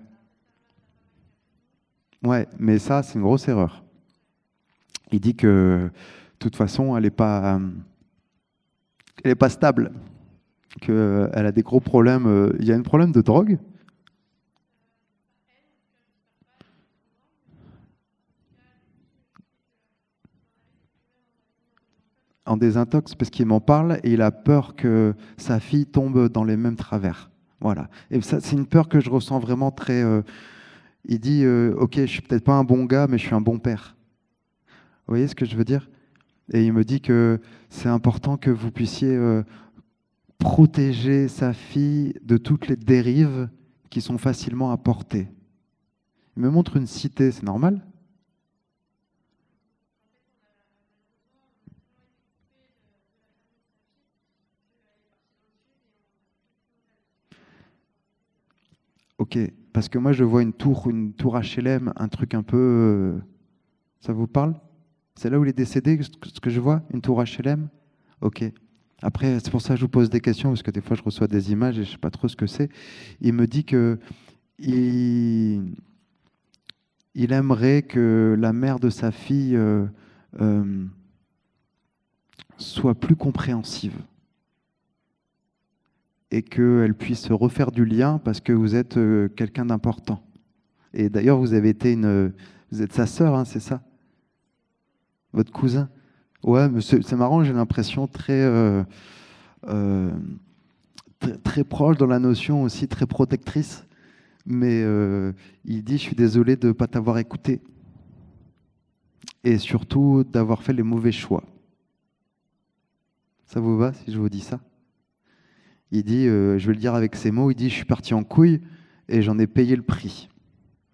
ouais, mais ça, c'est une grosse erreur. Il dit que, de toute façon, elle est pas stable, qu'elle a des gros problèmes. Il y a un problème de drogue. En désintox parce qu'il m'en parle et il a peur que sa fille tombe dans les mêmes travers. Voilà. Et ça, c'est une peur que je ressens vraiment très. Il dit, ok, je suis peut-être pas un bon gars, mais je suis un bon père. Vous voyez ce que je veux dire? Et il me dit que c'est important que vous puissiez protéger sa fille de toutes les dérives qui sont facilement apportées. Il me montre une cité, c'est normal? Ok, parce que moi je vois une tour HLM, un truc un peu. Ça vous parle? C'est là où il est décédé, ce que je vois? Une tour HLM? Ok. Après, c'est pour ça que je vous pose des questions, parce que des fois je reçois des images et je ne sais pas trop ce que c'est. Il me dit que il, il aimerait que la mère de sa fille euh, soit plus compréhensive et qu'elle puisse refaire du lien parce que vous êtes quelqu'un d'important. Et d'ailleurs, vous êtes sa sœur, hein, c'est ça? Votre cousin? Ouais, mais c'est marrant, j'ai l'impression euh, très proche dans la notion aussi, très protectrice. Mais il dit, je suis désolé de ne pas t'avoir écouté. Et surtout d'avoir fait les mauvais choix. Ça vous va si je vous dis ça? Il dit, je vais le dire avec ces mots, il dit, je suis parti en couille et j'en ai payé le prix.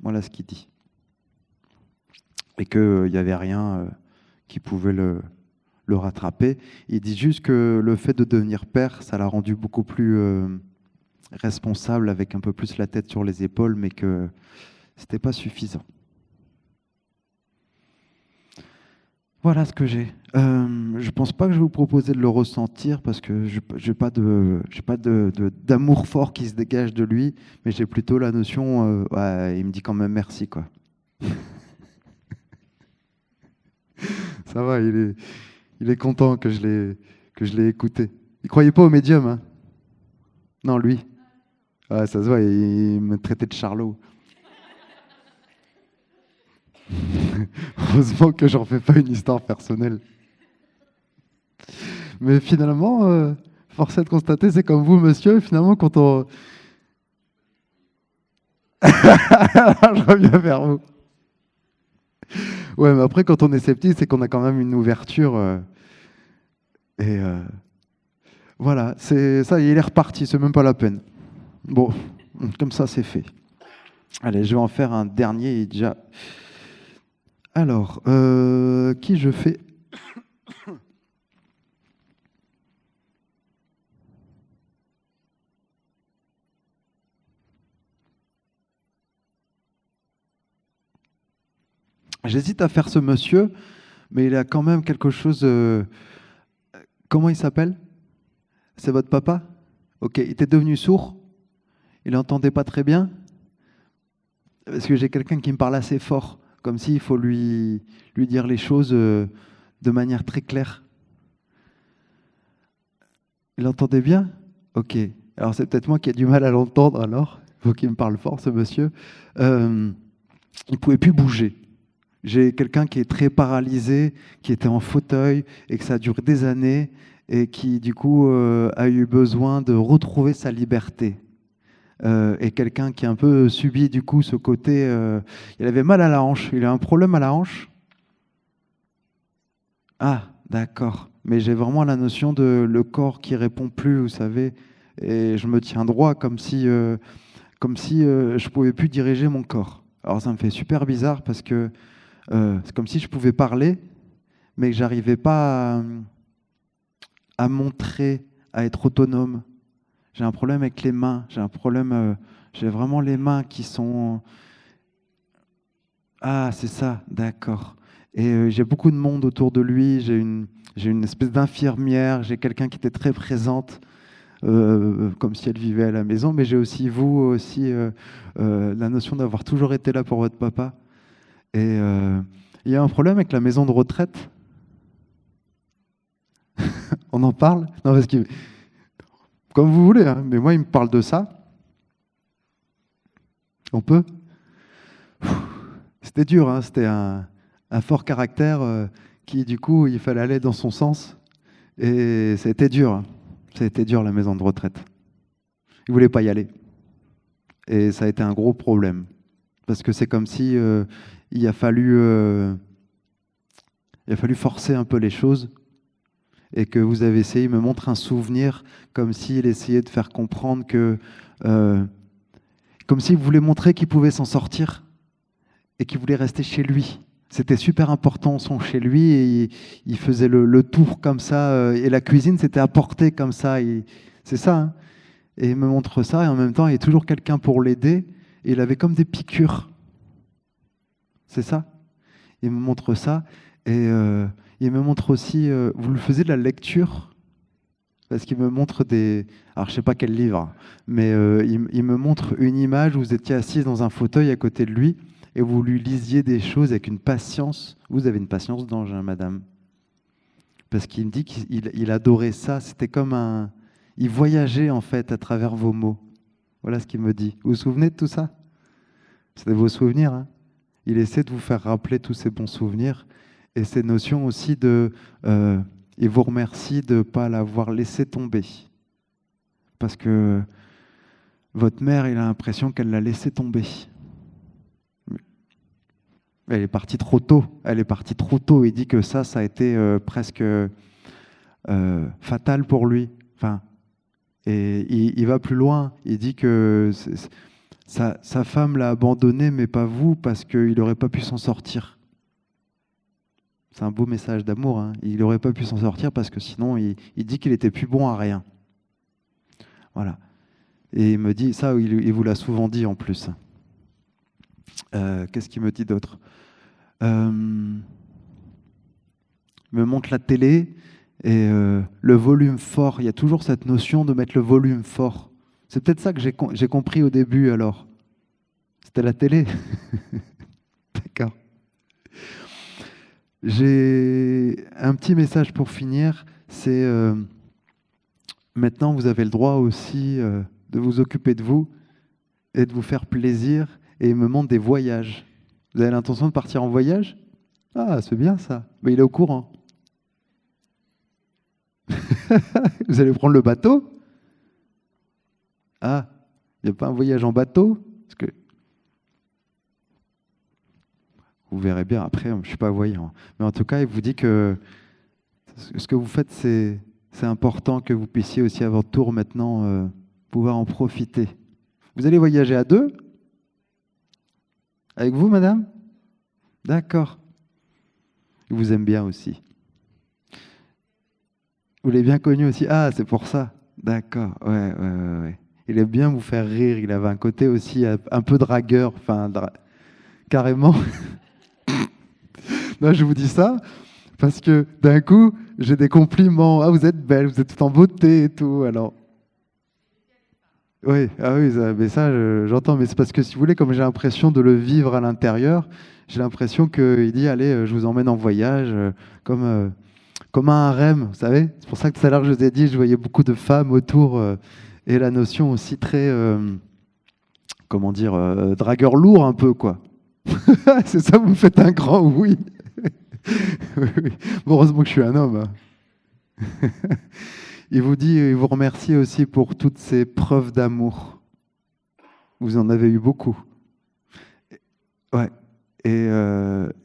Voilà ce qu'il dit. Et qu'il n'y avait rien qui pouvait le rattraper. Il dit juste que le fait de devenir père, ça l'a rendu beaucoup plus responsable, avec un peu plus la tête sur les épaules, mais que c'était pas suffisant. Voilà ce que j'ai. Je pense pas que je vais vous proposer de le ressentir parce que je n'ai pas d'amour fort qui se dégage de lui, mais j'ai plutôt la notion, ouais, il me dit quand même merci, quoi. Ça va, il est content que je l'ai écouté. Il croyait pas au médium, hein? Non, lui. Ouais, ça se voit, il me traitait de Charlot. Heureusement que j'en fais pas une histoire personnelle. Mais finalement, force est de constater, c'est comme vous, monsieur, finalement, quand on... Je reviens vers vous. Ouais, mais après, quand on est sceptique, c'est qu'on a quand même une ouverture. Et voilà, c'est ça, il est reparti, c'est même pas la peine. Bon, comme ça, c'est fait. Allez, je vais en faire un dernier déjà. Alors, qui je fais? J'hésite à faire ce monsieur, mais il a quand même quelque chose. Comment il s'appelle? C'est votre papa? Ok, il était devenu sourd? Il n'entendait pas très bien? Parce que j'ai quelqu'un qui me parle assez fort, comme s'il faut lui dire les choses de manière très claire. Il entendait bien? Ok. Alors c'est peut-être moi qui ai du mal à l'entendre alors. Il faut qu'il me parle fort, ce monsieur. Il ne pouvait plus bouger. J'ai quelqu'un qui est très paralysé, qui était en fauteuil et que ça a duré des années et qui du coup a eu besoin de retrouver sa liberté. Et quelqu'un qui a un peu subi du coup ce côté... il avait mal à la hanche. Il a un problème à la hanche? Ah, d'accord. Mais j'ai vraiment la notion de le corps qui répond plus, vous savez. Et je me tiens droit comme si je pouvais plus diriger mon corps. Alors ça me fait super bizarre parce que c'est comme si je pouvais parler, mais que j'arrivais pas à montrer, à être autonome. J'ai un problème avec les mains. J'ai un problème. J'ai vraiment les mains qui sont. Ah, c'est ça, d'accord. Et j'ai beaucoup de monde autour de lui. J'ai une espèce d'infirmière. J'ai quelqu'un qui était très présente, comme si elle vivait à la maison. Mais j'ai aussi vous aussi la notion d'avoir toujours été là pour votre papa. Et Il y a un problème avec la maison de retraite? On en parle? Non, parce que, comme vous voulez, hein, mais moi, il me parle de ça. On peut? C'était dur, hein, c'était un fort caractère qui, du coup, il fallait aller dans son sens. Et c'était dur, hein. C'était dur, la maison de retraite. Il voulait pas y aller. Et ça a été un gros problème. Parce que c'est comme si il a fallu forcer un peu les choses et que vous avez essayé, il me montre un souvenir comme s'il essayait de faire comprendre que, comme s'il voulait montrer qu'il pouvait s'en sortir et qu'il voulait rester chez lui. C'était super important son chez lui et il faisait le tour comme ça et la cuisine s'était apportée comme ça. C'est ça, hein. Et il me montre ça et en même temps il y a toujours quelqu'un pour l'aider et il avait comme des piqûres. C'est ça. Il me montre ça et il me montre aussi, vous le faisiez de la lecture parce qu'il me montre des, alors je sais pas quel livre, mais il me montre une image où vous étiez assise dans un fauteuil à côté de lui et vous lui lisiez des choses avec une patience. Vous avez une patience d'ange, hein, madame. Parce qu'il me dit qu'il adorait ça. C'était comme un, il voyageait en fait à travers vos mots. Voilà ce qu'il me dit. Vous vous souvenez de tout ça? C'était vos souvenirs, hein. Il essaie de vous faire rappeler tous ces bons souvenirs et ces notions aussi de... il vous remercie de ne pas l'avoir laissé tomber. Parce que votre mère, il a l'impression qu'elle l'a laissé tomber. Elle est partie trop tôt. Elle est partie trop tôt. Il dit que ça a été presque fatal pour lui. Enfin, et il va plus loin. Il dit que sa femme l'a abandonné, mais pas vous, parce qu'il n'aurait pas pu s'en sortir. C'est un beau message d'amour, hein. Il n'aurait pas pu s'en sortir parce que sinon, il dit qu'il était plus bon à rien. Voilà. Et il me dit, ça, il vous l'a souvent dit en plus. Qu'est-ce qu'il me dit d'autre? Il me montre la télé et le volume fort. Il y a toujours cette notion de mettre le volume fort. C'est peut-être ça que j'ai compris au début alors. C'était la télé. D'accord. J'ai un petit message pour finir. C'est maintenant vous avez le droit aussi de vous occuper de vous et de vous faire plaisir. Et il me montre des voyages. Vous avez l'intention de partir en voyage? Ah, c'est bien ça. Mais il est au courant. Vous allez prendre le bateau? Ah, il n'y a pas un voyage en bateau? Parce que vous verrez bien après, je ne suis pas voyant. Mais en tout cas, il vous dit que ce que vous faites, c'est important que vous puissiez aussi à votre tour maintenant pouvoir en profiter. Vous allez voyager à deux? Avec vous, madame? D'accord. Il vous aime bien aussi. Vous l'avez bien connu aussi? Ah, c'est pour ça. D'accord. Ouais. Il aime bien vous faire rire. Il avait un côté aussi un peu dragueur. Enfin, carrément. Non, je vous dis ça parce que d'un coup, j'ai des compliments. Ah, vous êtes belle, vous êtes tout en beauté et tout. Alors, oui, ah oui, mais ça, j'entends. Mais c'est parce que si vous voulez, comme j'ai l'impression de le vivre à l'intérieur, j'ai l'impression qu'il dit, allez, je vous emmène en voyage, comme un harem, vous savez. C'est pour ça que tout à l'heure, je vous ai dit, je voyais beaucoup de femmes autour et la notion aussi très, comment dire, dragueur lourd un peu, quoi. C'est ça, vous me faites un grand oui. Oui. Bon, heureusement que je suis un homme, hein. Il vous dit, il vous remercie aussi pour toutes ces preuves d'amour. Vous en avez eu beaucoup. Ouais. Et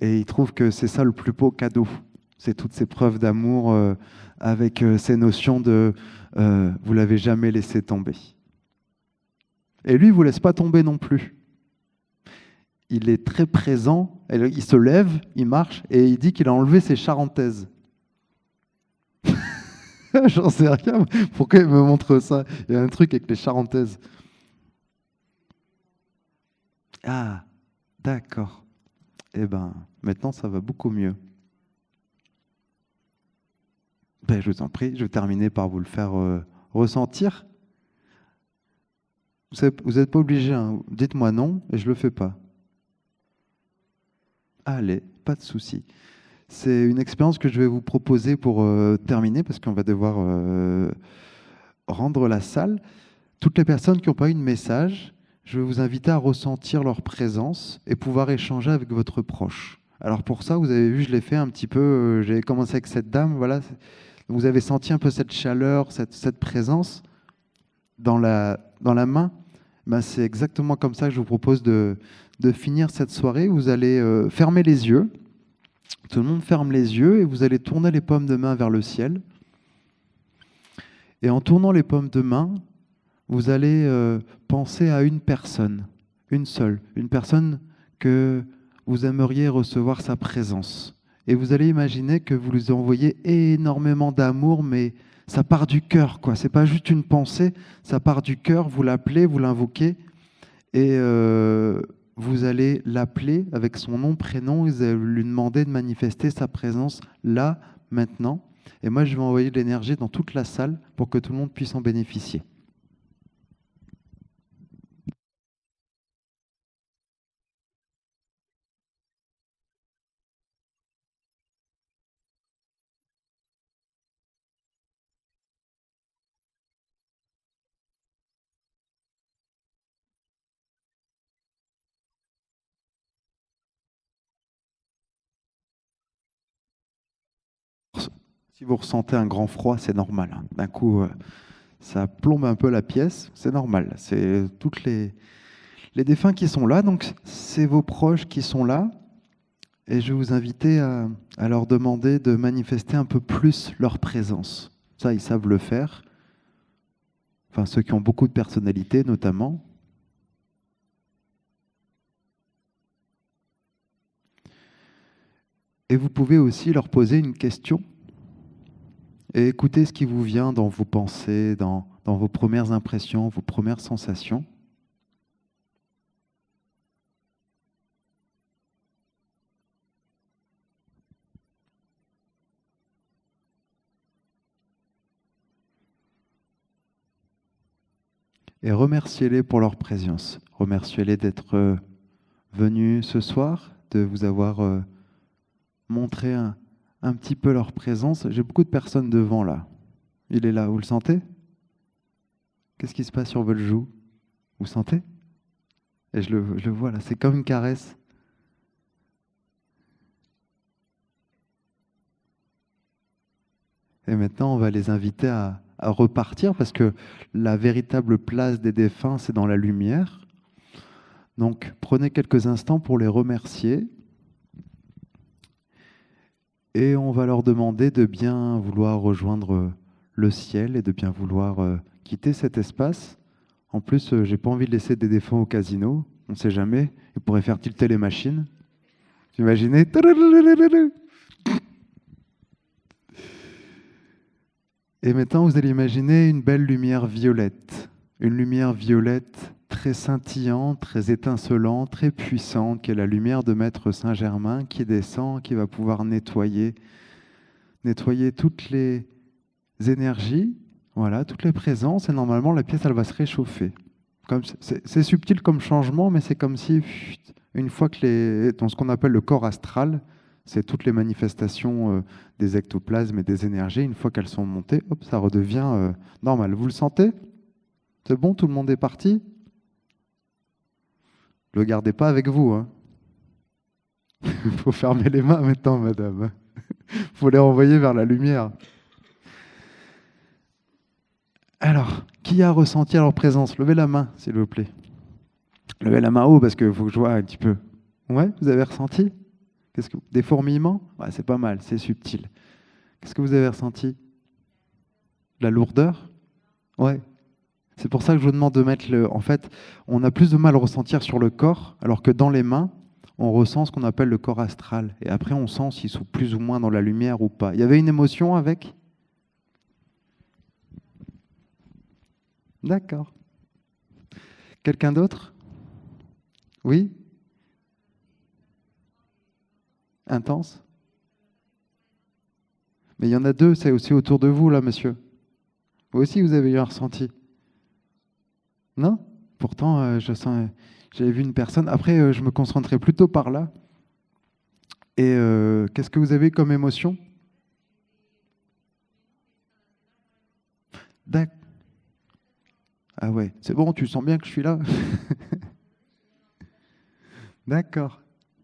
il trouve que c'est ça le plus beau cadeau. C'est toutes ces preuves d'amour avec ces notions de vous l'avez jamais laissé tomber. Et lui, il ne vous laisse pas tomber non plus. Il est très présent, il se lève, il marche, et il dit qu'il a enlevé ses charentaises. J'en sais rien, pourquoi il me montre ça? Il y a un truc avec les charentaises. Ah, d'accord. Eh bien, maintenant, ça va beaucoup mieux. Ben, je vous en prie, je vais terminer par vous le faire ressentir. Vous n'êtes pas obligé, hein. Dites-moi non, et je ne le fais pas. Allez, pas de souci. C'est une expérience que je vais vous proposer pour terminer, parce qu'on va devoir rendre la salle. Toutes les personnes qui n'ont pas eu de message, je vais vous inviter à ressentir leur présence et pouvoir échanger avec votre proche. Alors pour ça, vous avez vu, je l'ai fait un petit peu, j'ai commencé avec cette dame, voilà. Vous avez senti un peu cette chaleur, cette présence dans la main. Ben, c'est exactement comme ça que je vous propose de finir cette soirée. Vous allez fermer les yeux. Tout le monde ferme les yeux et vous allez tourner les paumes de main vers le ciel. Et en tournant les paumes de main, vous allez penser à une personne, une seule, une personne que vous aimeriez recevoir sa présence. Et vous allez imaginer que vous lui envoyez énormément d'amour, mais ça part du cœur, quoi. C'est pas juste une pensée, ça part du cœur. Vous l'appelez, vous l'invoquez, et vous allez l'appeler avec son nom, prénom, et vous allez lui demander de manifester sa présence là, maintenant. Et moi, je vais envoyer de l'énergie dans toute la salle pour que tout le monde puisse en bénéficier. Si vous ressentez un grand froid, c'est normal, hein. D'un coup, ça plombe un peu la pièce, c'est normal. C'est toutes les défunts qui sont là, donc c'est vos proches qui sont là. Et je vais vous inviter à leur demander de manifester un peu plus leur présence. Ça, ils savent le faire. Enfin, ceux qui ont beaucoup de personnalité, notamment. Et vous pouvez aussi leur poser une question et écouter ce qui vous vient dans vos pensées, dans vos premières impressions, vos premières sensations. Et remerciez-les pour leur présence. Remerciez-les d'être venus ce soir, de vous avoir montré un petit peu leur présence. J'ai beaucoup de personnes devant là. Il est là, vous le sentez? Qu'est-ce qui se passe sur votre joue? Vous sentez? Et je le vois là, c'est comme une caresse. Et maintenant, on va les inviter à repartir parce que la véritable place des défunts, c'est dans la lumière. Donc, prenez quelques instants pour les remercier. Et on va leur demander de bien vouloir rejoindre le ciel et de bien vouloir quitter cet espace. En plus, j'ai pas envie de laisser des défunts au casino. On ne sait jamais. Ils pourraient faire tilter les machines. Vous imaginez? Et maintenant, vous allez imaginer une belle lumière violette. Une lumière violette très scintillante, très étincelante, très puissante, qui est la lumière de Maître Saint-Germain, qui descend, qui va pouvoir nettoyer toutes les énergies, voilà, toutes les présences, et normalement, la pièce, elle va se réchauffer. C'est subtil comme changement, mais c'est comme si, une fois que dans ce qu'on appelle le corps astral, c'est toutes les manifestations des ectoplasmes et des énergies, une fois qu'elles sont montées, hop, ça redevient normal. Vous le sentez? C'est bon, tout le monde est parti? Ne le gardez pas avec vous, hein. Il faut fermer les mains maintenant, madame. Il faut les renvoyer vers la lumière. Alors, qui a ressenti leur présence? Levez la main, s'il vous plaît. Levez la main haut, parce qu'il faut que je vois un petit peu. Ouais, vous avez ressenti? Des fourmillements? Ouais, c'est pas mal, c'est subtil. Qu'est-ce que vous avez ressenti? La lourdeur? Ouais. C'est pour ça que je vous demande de mettre En fait, on a plus de mal à ressentir sur le corps, alors que dans les mains, on ressent ce qu'on appelle le corps astral. Et après, on sent s'ils sont plus ou moins dans la lumière ou pas. Il y avait une émotion avec? D'accord. Quelqu'un d'autre? Oui? Intense? Mais il y en a deux, c'est aussi autour de vous, là, monsieur. Vous aussi, vous avez eu un ressenti? Non? Pourtant, j'avais vu une personne. Après, je me concentrais plutôt par là. Et qu'est-ce que vous avez comme émotion? D'ac- Ah ouais, c'est bon, tu sens bien que je suis là? D'accord.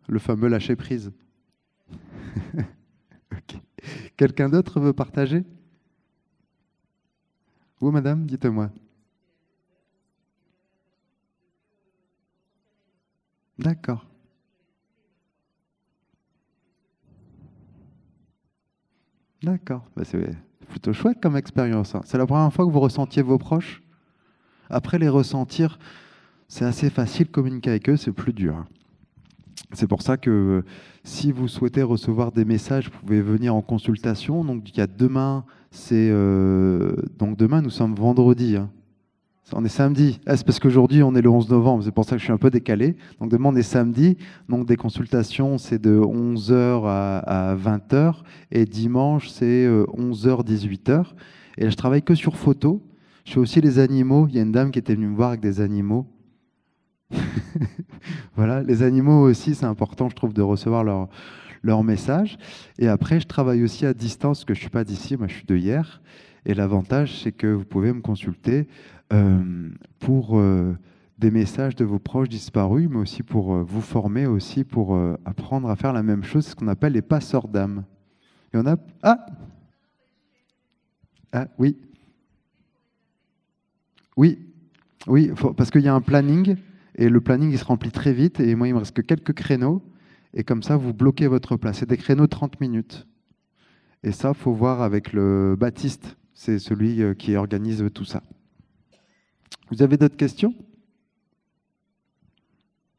Le fameux lâcher prise. Ok. Quelqu'un d'autre veut partager? Vous, madame, dites-moi. D'accord. D'accord. Bah, c'est plutôt chouette comme expérience, hein. C'est la première fois que vous ressentiez vos proches? Après les ressentir, c'est assez facile de communiquer avec eux, c'est plus dur, hein. C'est pour ça que si vous souhaitez recevoir des messages, vous pouvez venir en consultation. Donc il y a demain, donc demain nous sommes vendredi, hein. On est samedi. Ah, c'est parce qu'aujourd'hui on est le 11 novembre, c'est pour ça que je suis un peu décalé. Donc demain on est samedi, donc des consultations c'est de 11 heures à 20 heures et dimanche c'est 11 heures 18 heures. Et je travaille que sur photo. Je fais aussi les animaux. Il y a une dame qui était venue me voir avec des animaux. Voilà, les animaux aussi, c'est important, je trouve, de recevoir leur message. Et après, je travaille aussi à distance, parce que je ne suis pas d'ici, moi je suis de hier. Et l'avantage, c'est que vous pouvez me consulter pour des messages de vos proches disparus, mais aussi pour vous former, aussi pour apprendre à faire la même chose, ce qu'on appelle les passeurs d'âme. Il y en a... Ah! Ah, oui, oui, oui, parce qu'il y a un planning, et le planning, il se remplit très vite, et moi, il me reste que quelques créneaux, et comme ça, vous bloquez votre place. C'est des créneaux de 30 minutes. Et ça, faut voir avec le Baptiste, c'est celui qui organise tout ça. Vous avez d'autres questions?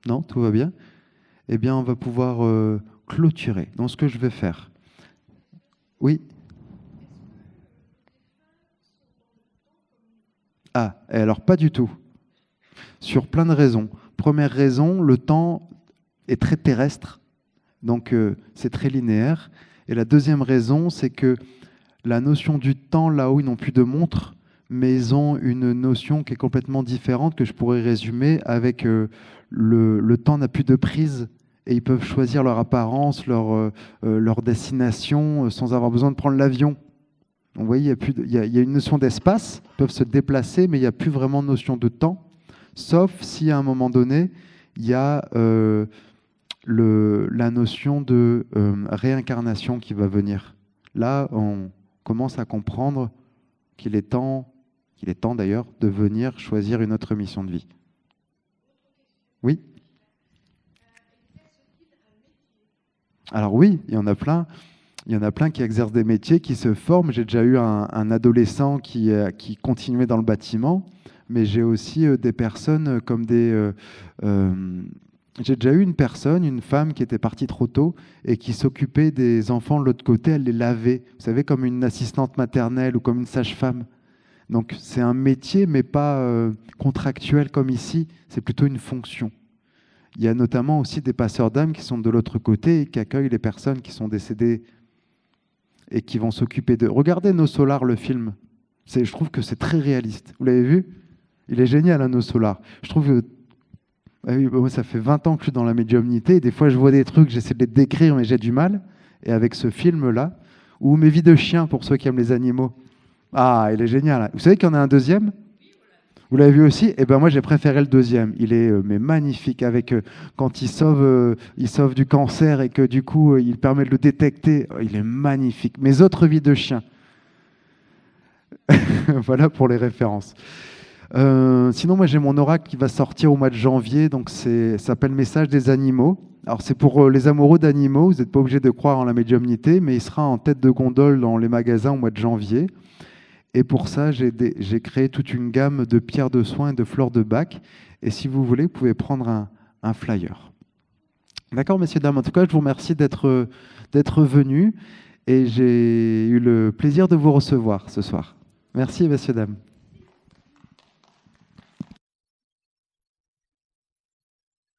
Non, tout va bien? Eh bien, on va pouvoir clôturer dans ce que je vais faire. Oui? Ah, et alors pas du tout. Sur plein de raisons. Première raison, le temps est très terrestre, donc c'est très linéaire. Et la deuxième raison, c'est que la notion du temps, là où ils n'ont plus de montre, mais ils ont une notion qui est complètement différente, que je pourrais résumer avec le temps n'a plus de prise et ils peuvent choisir leur apparence, leur destination sans avoir besoin de prendre l'avion. Donc, vous voyez, il y a une notion d'espace, ils peuvent se déplacer, mais il n'y a plus vraiment de notion de temps, sauf si à un moment donné, il y a la notion de réincarnation qui va venir. Là, on commence à comprendre qu'il est temps d'ailleurs de venir choisir une autre mission de vie. Oui? Alors oui, il y en a plein. Il y en a plein qui exercent des métiers, qui se forment. J'ai déjà eu un adolescent qui continuait dans le bâtiment, mais j'ai aussi des personnes comme j'ai déjà eu une personne, une femme qui était partie trop tôt et qui s'occupait des enfants de l'autre côté, elle les lavait. Vous savez, comme une assistante maternelle ou comme une sage-femme. Donc c'est un métier, mais pas contractuel comme ici, c'est plutôt une fonction. Il y a notamment aussi des passeurs d'âmes qui sont de l'autre côté et qui accueillent les personnes qui sont décédées et qui vont s'occuper de... Regardez Nos Solars, le film. Je trouve que c'est très réaliste. Vous l'avez vu? Il est génial, hein, Nos Solars. Je trouve que... Ah oui, moi, ça fait 20 ans que je suis dans la médiumnité et des fois je vois des trucs, j'essaie de les décrire mais j'ai du mal. Et avec ce film-là, ou Mes vies de chien pour ceux qui aiment les animaux. Ah, il est génial. Vous savez qu'il y en a un deuxième? Vous l'avez vu aussi? Eh ben moi j'ai préféré le deuxième. Il est mais magnifique avec quand il sauve du cancer et que du coup il permet de le détecter. Oh, il est magnifique. Mes autres vies de chien. Voilà pour les références. Sinon moi j'ai mon oracle qui va sortir au mois de janvier, donc ça s'appelle Message des animaux. Alors c'est pour les amoureux d'animaux. Vous n'êtes pas obligé de croire en la médiumnité, mais il sera en tête de gondole dans les magasins au mois de janvier. Et pour ça, j'ai créé toute une gamme de pierres de soin et de fleurs de bac. Et si vous voulez, vous pouvez prendre un flyer. D'accord, messieurs, dames. En tout cas, je vous remercie d'être venus. Et j'ai eu le plaisir de vous recevoir ce soir. Merci, messieurs, dames.